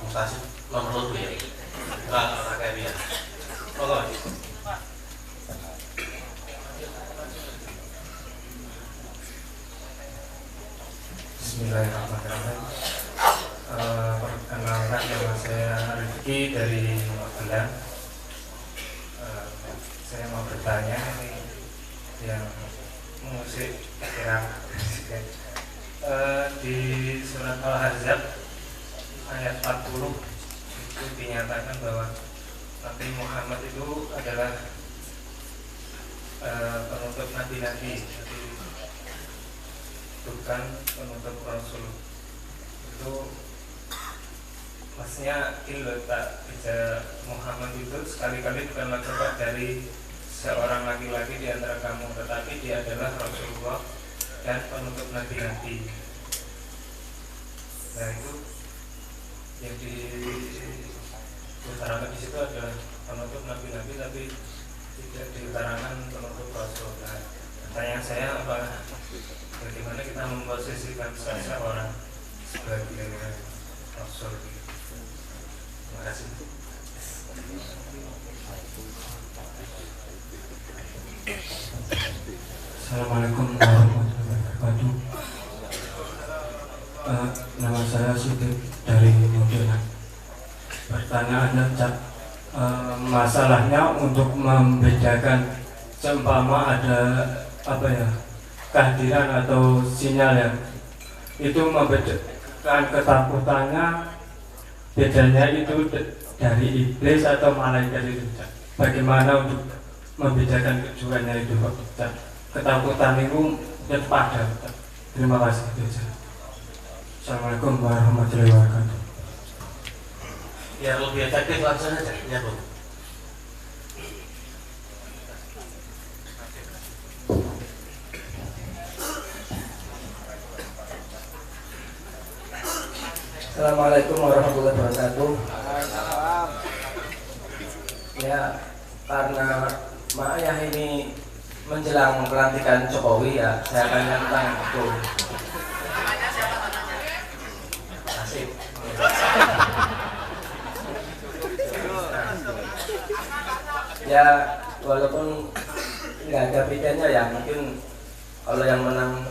Mustasi nomor 2 ya. Rakyat ya. Tolong. Bismillahirrahmanirrahim. Perkenalkan, nama saya Rifki dari Magelang. Saya mau bertanya ini yang musik kira di surat Al-Ahzab ayat 40 itu dinyatakan bahwa Nabi Muhammad itu adalah penutup nabi-nabi, bukan penutup rasul. Itu maksudnya ilota Muhammad itu sekali-kali bukanlah terbuat dari seorang laki-laki di antara kamu, tetapi dia adalah Rasulullah dan penutup nabi-nabi. Nah itu yang diutarakan di situ adalah penutup nabi-nabi, tapi tidak diutarakan penutup rasul. Nah, pertanyaan saya apa? Bagaimana kita memposisikan seseorang sebagai rasul? Terima kasih. Assalamualaikum warahmatullahi wabarakatuh. Nama saya Sudir dari Modelan. Pertanyaannya, masalahnya untuk membedakan seumpama ada kehadiran atau sinyal yang itu membedakan ketakutannya, bedanya itu dari iblis atau malaikat itu. Bagaimana untuk membedakan keduanya itu? Ketakutan itu pada. Terima kasih. Assalamualaikum warahmatullahi wabarakatuh. Ya lebih efektif langsung saja, ya Bu. Assalamualaikum warahmatullahi wabarakatuh. Ya, karena Mak Ayah ini menjelang pelantikan Jokowi ya saya tanya tentang itu. Asik. Ya walaupun nggak ada bedanya ya, mungkin kalau yang menang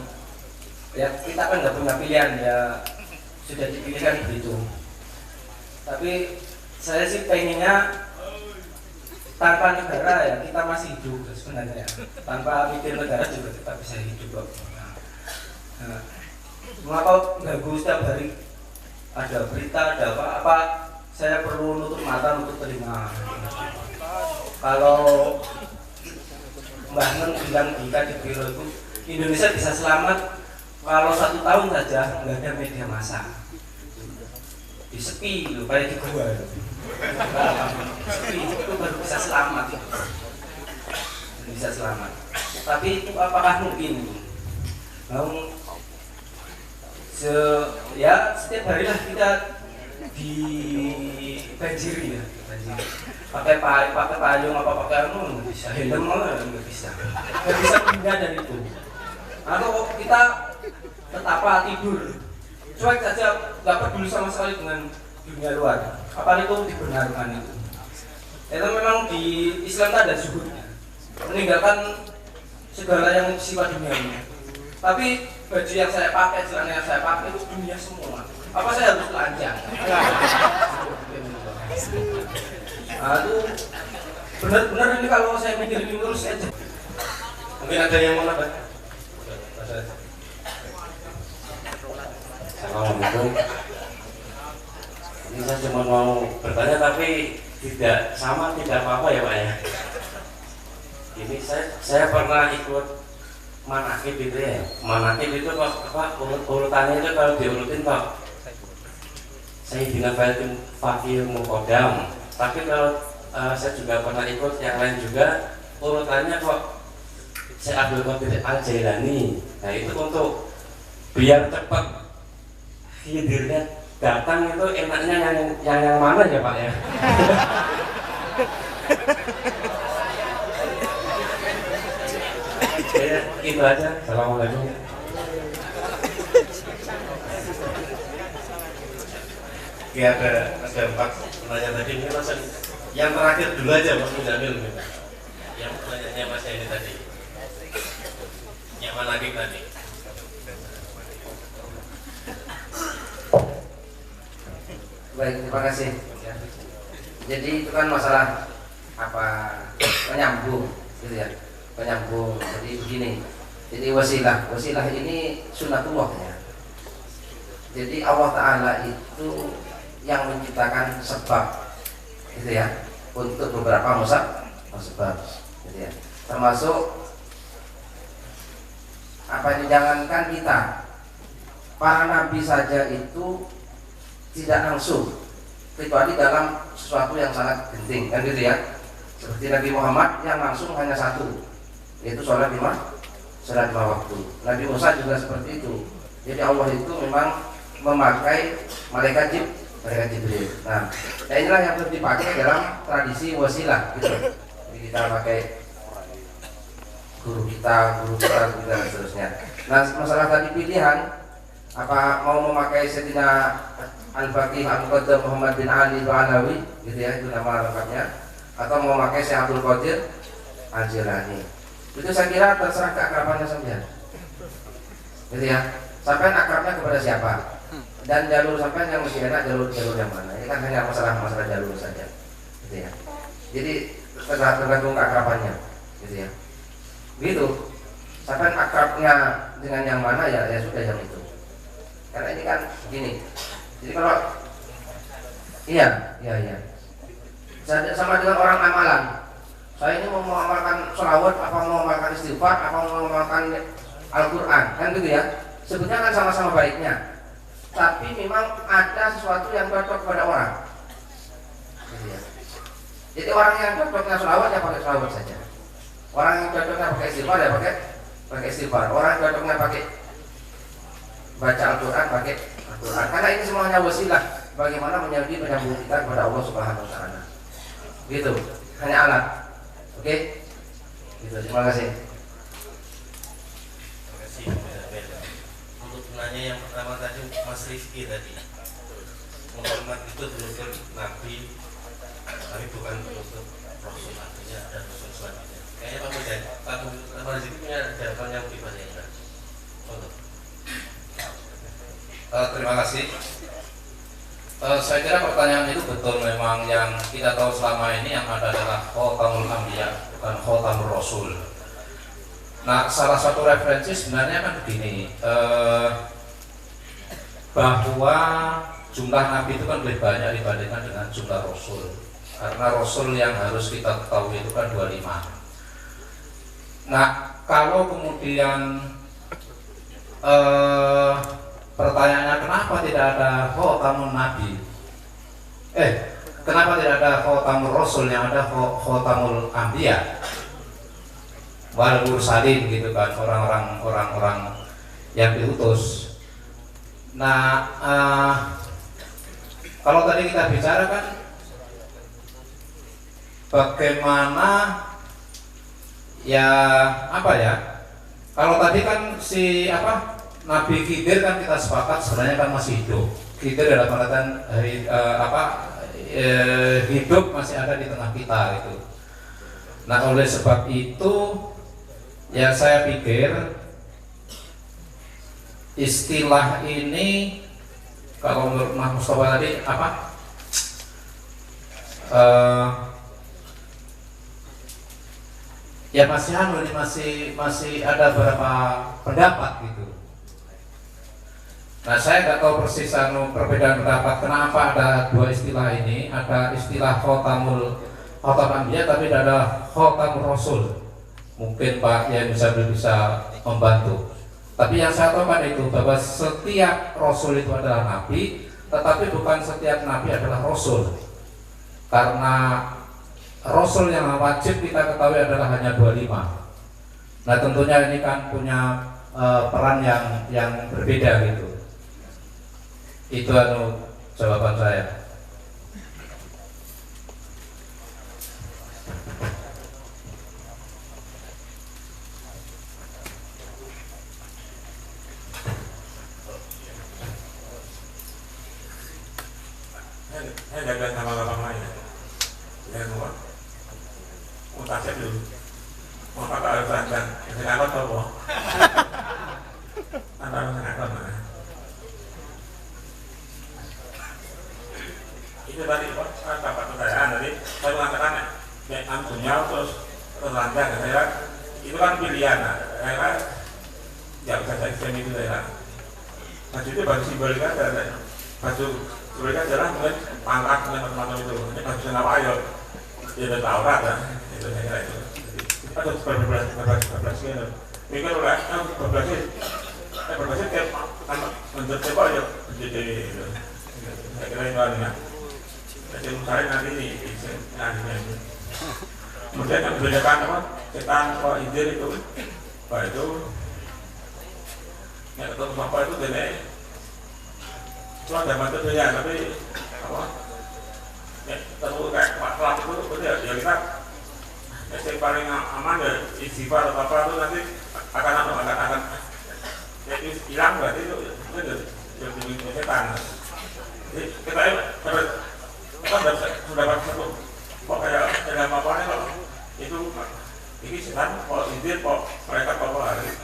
ya kita kan nggak punya pilihan ya, sudah dipilihkan begitu. Tapi saya sih pengennya tanpa negara ya kita masih hidup sebenarnya, tanpa mikir negara juga kita bisa hidup. Nah, mengapa ganggu setiap hari ada berita ada apa saya perlu nutup mata nutup telinga. Kalau Mbah Nun bilang di Biro itu Indonesia bisa selamat kalau 1 tahun saja nggak ada media massa, di sepi loh, kayak di gua sepi itu baru bisa selamat, bisa selamat. Tapi itu apakah mungkin? Mau ya setiap hari lah kita dibanjiri ya, banjiri. Pakai payung apa pakai nggak bisa, helm nggak bisa pindah dari itu. Atau kita tetap tidur, cuek saja, nggak peduli sama sekali dengan dunia luar. Apa itu dibenarkan itu? Itu memang di Islam ada zuhudnya, meninggalkan segala yang sifat duniawi. Tapi baju yang saya pakai, celana yang saya pakai itu dunia semua. Apa saya harus telanjang? Nah, itu benar-benar ini kalau saya mikir ini terus aja. Mungkin ada yang mau nambah? Assalamualaikum. Ini saya cuma mau bertanya tapi tidak sama, tidak apa-apa ya Pak ya. Ini saya pernah ikut manakib itu ya. Manakib itu kok apa urutannya itu kalau diurutin Pak, saya dengan fakir mukodam. Tapi kalau saya juga pernah ikut yang lain juga urutannya kok saya Abdul Qadir Al-Jailani. Nah itu untuk biar cepat hidirnya datang itu enaknya yang mana ya Pak ya? Ya itu aja. Assalamualaikum. Ya ada 4 pertanyaan tadi, mungkin langsung yang terakhir dulu aja Mas Muzamil. Yang pertanyaannya Mas ini tadi, yang mana lagi tadi? Baik, terima kasih. Jadi itu kan masalah apa penyambung, gitu ya, penyambung. Jadi begini, jadi wasilah ini sunnatullah ya. Jadi Allah Taala itu yang menciptakan sebab, gitu ya, untuk beberapa sebab, gitu ya. Termasuk apa jangankan kita, para nabi saja itu tidak langsung, kecuali dalam sesuatu yang sangat penting, kan gitu ya. Seperti Nabi Muhammad yang langsung hanya satu, yaitu sholat lima waktu. Nabi Musa juga seperti itu. Jadi Allah itu memang memakai malaikat Jibril. Nah, inilah yang harus dipakai dalam tradisi wasilah, gitu. Jadi kita pakai guru kita dan seterusnya. Nah, masalah tadi pilihan, apa mau memakai Sayyidina Al-Faqih Al-Muqaddam Muhammad bin Ali Al-Alawi, gitu ya, itu nama lengkapnya, atau mau memakai Syekh Abdul Qadir Al-Jilani. Itu saya kira terserah keakrabannya saja, gitu ya. Sampai akrabnya kepada siapa? Dan jalur sampai yang masih enak jalur yang mana? Ini kan hanya masalah jalur saja, gitu ya. Jadi tergantung keakrabannya, gitu ya. Begitu. Sampai akrabnya dengan yang mana ya sudah yang itu. Karena ini kan gini. Jadi kalau iya. Sama dengan orang amalan. Saya ini mau mengamalkan sholawat, apa mau mengamalkan istighfar, apa mau mengamalkan Al-Quran, kan gitu ya. Sebetulnya kan sama-sama baiknya. Tapi memang ada sesuatu yang cocok pada orang. Gitu ya. Jadi orang yang cocoknya sholawat ya pakai sholawat saja. Orang yang cocoknya pakai istighfar ya pakai istighfar. Orang yang cocoknya pakai baca Al-Quran pakai Al-Quran. Karena ini semuanya wasilah bagaimana menyambung kita kepada Allah Subhanahu Wa Taala. Gitu. Hanya alat. Oke? Gitu. Terima kasih. nanya yang pertama tadi Mas Rifki tadi, Muhammad itu betul Nabi, tapi bukan betul Rasul, artinya ada Rasul selanjutnya. Kayaknya Pak Mujahid, Pak Mujahid punya jawaban yang lebih banyak kan? Terima kasih. Saya kira pertanyaan itu betul, memang yang kita tahu selama ini yang ada adalah Khotamul Anbiya, bukan Khotamul Rasul. Nah, salah satu referensi sebenarnya kan begini, bahwa jumlah nabi itu kan lebih banyak dibandingkan dengan jumlah rasul, karena rasul yang harus kita ketahui itu kan 25. Nah, kalau kemudian pertanyaannya kenapa tidak ada khotamul nabi, kenapa tidak ada khotamul rasul, yang ada khotamul anbiya wal mursalin gitu kan, orang-orang yang diutus. Nah, kalau tadi kita bicara kan bagaimana ya apa ya, kalau tadi kan si Nabi Khidir kan kita sepakat sebenarnya kan masih hidup. Khidir dalam artian hidup, masih ada di tengah kita gitu. Nah, oleh sebab itu ya saya pikir istilah ini, kalau menurut Mas Mustafa tadi ya masih ada beberapa pendapat gitu. Nah, saya nggak tahu persis perbedaan pendapat kenapa ada dua istilah ini, ada istilah khotamul anbiya tapi tidak ada khotamul rasul. Mungkin Pak ya bisa membantu. Tapi yang saya tahu kan itu, bahwa setiap rasul itu adalah nabi, tetapi bukan setiap nabi adalah rasul. Karena rasul yang wajib kita ketahui adalah hanya 25. Nah, tentunya ini kan punya peran yang berbeda gitu. Itu jawaban saya. Saya jaga sama abang lain ya semua mutasnya dulu mau kakak harus lancar kenapa tau antara sengakan itu tadi dapat pertanyaan tadi saya mengatakan dunia terus lancar saya itu kan pilihan saya nggak bisa saya ekstrem itu saya baju itu baru simbolika baju mereka jalan mungkin pangkat dengan teman-teman itu, ini kan bisa apa ayo, dia udah tahu kan, itu saya kira itu. Ada berbelas gitu. Mikir udah, berbelas tiap menjadi apa ayo, jadi itu. Saya kira itu artinya. Jadi saya nanti ini. Kemudian yang membedakan apa, setan atau injil itu, apa itu, yang ketemu apa itu jadi. Cuma zaman itu ya, tapi apa? Ya, terus kayak kelas itu betul ya kita yang paling aman ya istighfar atau apa itu nanti akan ya, hilang berarti itu jadi setan. Jadi kita sudah dapat satu kok kayak dalam apa-apa kalau itu ini setan, kalau injil kok mereka bawa hari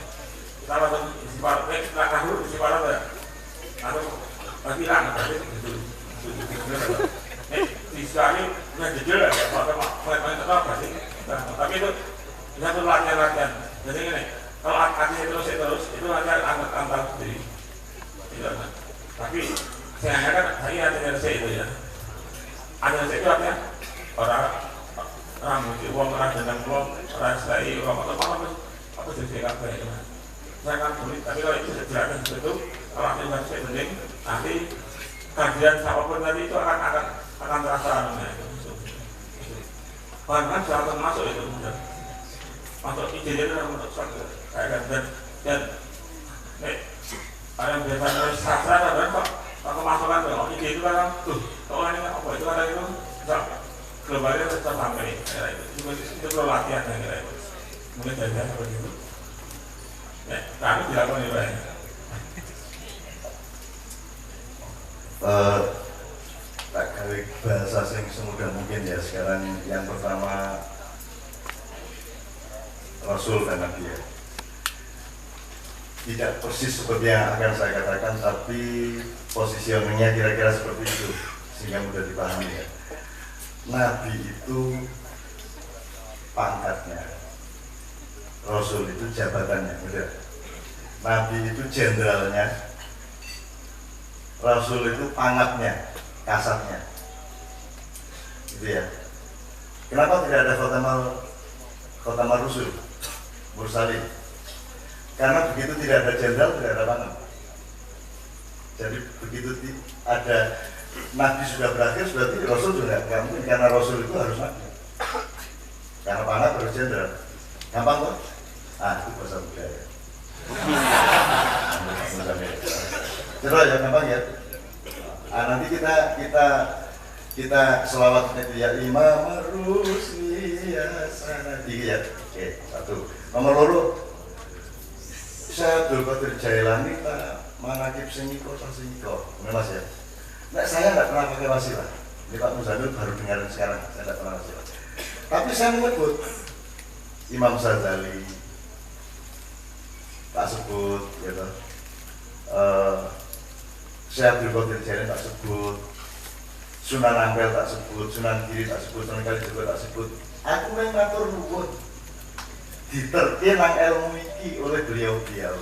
kita langsung istighfar, kita dulu istighfar ya atau hilang itu istilahnya nggak jujur ya apa sih, tapi itu satu latihan. Jadi ini kalau hatinya terus itu nanti antar sendiri itu, tapi saya kan saya ada itu ya, ada itu artinya orang mungkin uang orang dendam uang orang selai uang atau apa jadi kayak itu saya kan sulit, tapi kalau itu jelaskan seperti itu kalau itu nggak saya penting nanti kajian siapapun tadi itu akan terasa bahkan sudah masuk itu masuk ide itu kayak dan ada yang biasa sastra dan kok kemasukan tuh ide itu kan kalau ini apa itu ada itu globalnya tetap sampai itu perlu latihan ya itu mungkin saja seperti itu ya kami dilakukan itu ya tak gawe bahasa sing semudah mungkin ya. Sekarang yang pertama Rasul dan Nabi ya. Tidak persis seperti yang akan saya katakan, tapi positioningnya kira-kira seperti itu sehingga mudah dipahami ya. Nabi itu pangkatnya, Rasul itu jabatannya, benar. Nabi itu jenderalnya, Rasul itu pangkatnya, kasatnya, gitu ya. Kenapa tidak ada khotamal Rasul, mursalin? Karena begitu tidak ada jenderal, tidak ada pangkat. Jadi begitu ada Nabi sudah berakhir, berarti Rasul juga nggak mungkin, karena Rasul itu harus Nabi. Karena pangkat harus jenderal. Gampang kok? Itu bahasa budaya. Coba ya, gampang ya. Nanti kita selawat ya Imam Rusli ya sanadi ya. Oke, satu. Nomor loro, saya Abdul Qadir Jailani tak manakib sengiko. Ini mas ya. Nah, saya nggak pernah pakai wasilah. Ini Pak Muzamil baru dengarin sekarang. Saya nggak pernah wasilah. Tapi saya menyebut Imam Ghazali, tak sebut, gitu. Syekh Abdul Qadir Jailani tak sebut, Sunan Ampel tak sebut, Sunan Giri tak sebut, Sunan Kalijaga tak sebut. Aku main matur nuwun diterke nang ilmu iki oleh beliau-beliau.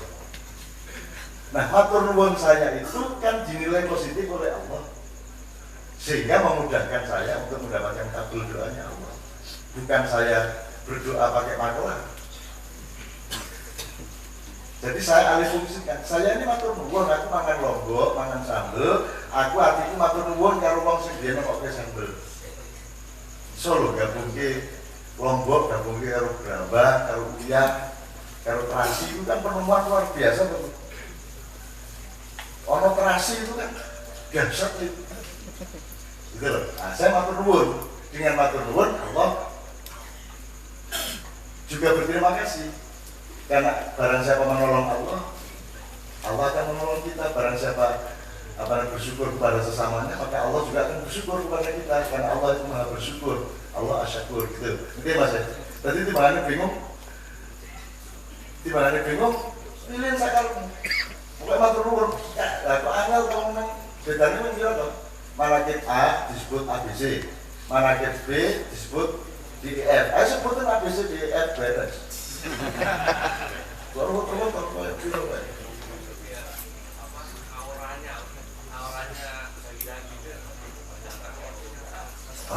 Nah, matur nuwun saya itu kan dinilai positif oleh Allah, sehingga memudahkan saya untuk mendapatkan kabul doanya Allah. Bukan saya berdoa pakai makelar. Jadi saya alih fungsikan. Saya ini matur nuwun, aku mangan lombok, mangan sambel. Aku hatiku matur nuwun karo wong sing dene kok sambel. Solo gabungke lombok, gabungke karo gerabah, karo uyah, karo terasi itu kan penemuan luar biasa betul. Ono terasi itu kan dahsyat itu. Gitu loh. Nah, saya matur nuwun. Dengan matur nuwun Allah juga berterima kasih. Karena barang siapa menolong Allah, Allah akan menolong kita. Barang siapa bersyukur kepada sesamanya, maka Allah juga akan bersyukur kepada kita. Karena Allah itu maha bersyukur, Allah asyakur gitu. Oke mas ya. Tadi timbangannya bingung, pilih sakal. Bukan matur nuwun. Ya, kok angel kok ngomong bedanya kan gila toh. Manakib A disebut ABC, manakib B disebut DEF. Ayo sebutin ABC, DEF, beres. Auranya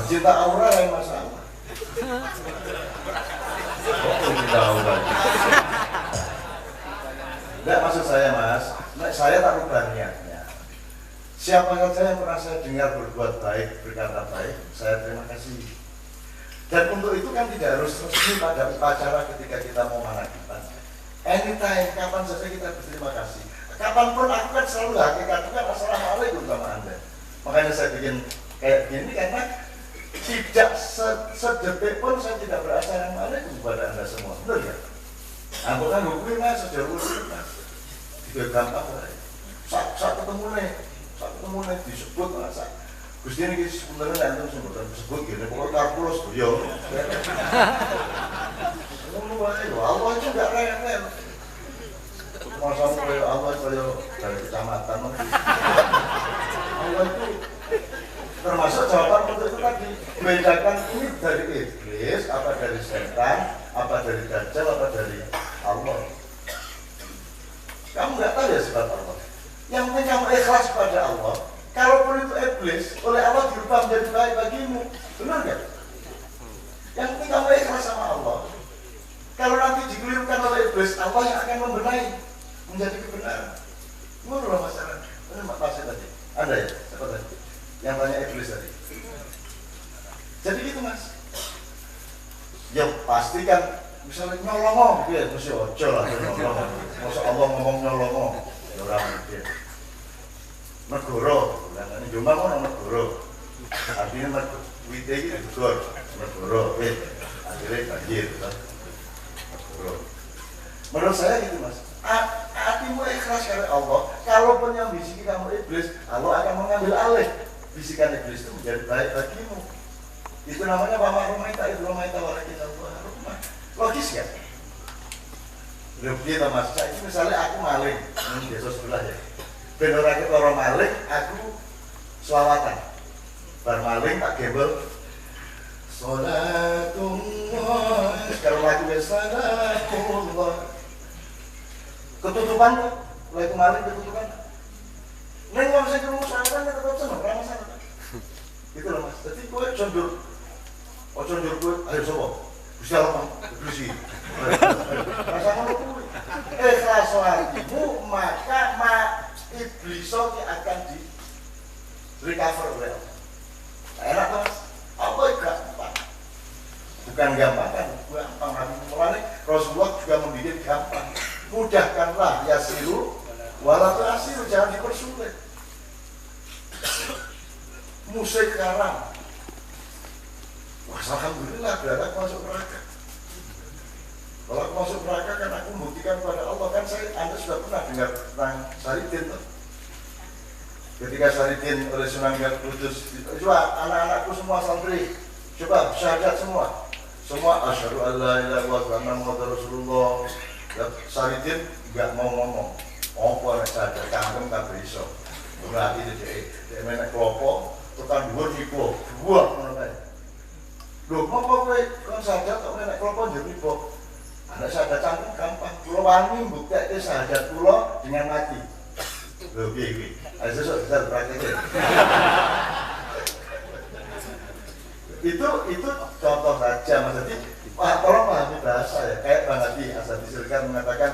cinta aura yang masalah. Cinta aura. Tidak maksud saya mas, saya tak rubah niatnya. Siapa saja yang pernah saya dengar berbuat baik, berkata baik, saya terima kasih. Dan untuk itu kan tidak harus resmi pada upacara ketika kita mau manakiban. Anytime, kapan saja kita berterima kasih. Kapanpun aku kan selalu hakikatkan assalamualaikum sama Anda. Makanya saya bikin kayak gini karena tidak sedetik pun saya tidak berassalamualaikum kepada Anda semua. Betul ya? Aku kan hukum mas, sejauh ini mas. Itu gampang lah. Saat ketemu nih disebut mas. Gusti ini sebenarnya antum sebut gini, pokoknya kalkulus tuh, yo. Allah itu nggak rela. Masa kayak Allah kayak dari kecamatan. Allah itu termasuk jawaban untuk itu tadi. Bedakan ini dari iblis, apa dari setan, apa dari dajjal, apa dari Allah. Kamu nggak tahu ya sifat Allah. Yang penting kamu ikhlas kepada Allah. Kalaupun itu iblis, oleh Allah dirubah menjadi baik bagimu. Benar nggak? Yang penting kamu ikhlas sama Allah. Kalau nanti dikelirukan oleh iblis, Allah yang akan membenahi menjadi kebenaran. Menurut masalah. Ini Mak Pasir tadi. Anda ya? Siapa tadi? Yang tanya iblis tadi. Jadi gitu mas. Ya pasti kan misalnya nyolong, ya mesti ojo lah nyolong. Masa Allah ngomong nyolong, ya orang mungkin. Negoro, ini cuma mau negoro. Artinya wite ini negoro, akhirnya banjir. Negoro. Menurut saya gitu mas. Hati hatimu ikhlas karena Allah, kalaupun yang bisiki kamu iblis, Allah akan mengambil alih bisikan iblis itu menjadi baik bagimu. Itu namanya Mama Romaita, itu Romaita walakin Allah rumah. Logis kan? Lebih sama saya ini misalnya aku maling, ini biasa sebelah ya. Bener kita orang maling, aku selawatan. Bar maling tak gembel. Sholatullah, sekarang lagu ya sholatullah. Ketutupan kok, lagu maling ketutupan. Neng kalau saya ketemu selawatan ya tetap senang, orang masalah. Gitu loh mas. Jadi gue condur gue, ayo sobo. Gusti Allah, Gusti. Rasa ngono kuwi. Ikhlas hatimu, maka iblis akan di recover oleh Allah. Enak tuh mas. Apa gampang? Bukan gampang kan? Gampang. Mulanya Rasulullah juga membikin gampang. Mudahkanlah yasiru, walau asiru, jangan dipersulit. Musik haram. Wah, alhamdulillah berarti aku masuk neraka. Kalau aku masuk neraka kan aku membuktikan kepada Allah kan Anda sudah pernah dengar tentang Saridin tuh. Ketika Saridin oleh Sunan Kudus, coba anak-anakku semua santri, coba syahadat semua asyhadu an la ilaha illallah wa anna muhammadar rasulullah. Saridin enggak mau ngomong. Apa nek syahadat kangkem kabeh iso. Berarti dia menek klopo, tekan dhuwur iku, dua ngono kae. Lho, apa kowe kon syahadat kok menek klopo njur iku? Anak syahadat cangkem gampang. Kula wani mbuktekke syahadat kula dengan mati. Lho piye iki? Ayo sesuk bisa praktekin. Itu contoh saja Mas. Jadi tolong pahami bahasa ya. Kayak Bang Hadi Asadi Silkan mengatakan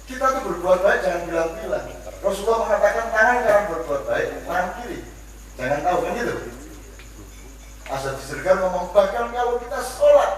kita tuh berbuat baik jangan bilang-bilang. Rasulullah mengatakan tangan kanan berbuat baik, tangan kiri jangan tahu kan gitu. Asadi Silkan ngomong bahkan kalau kita sholat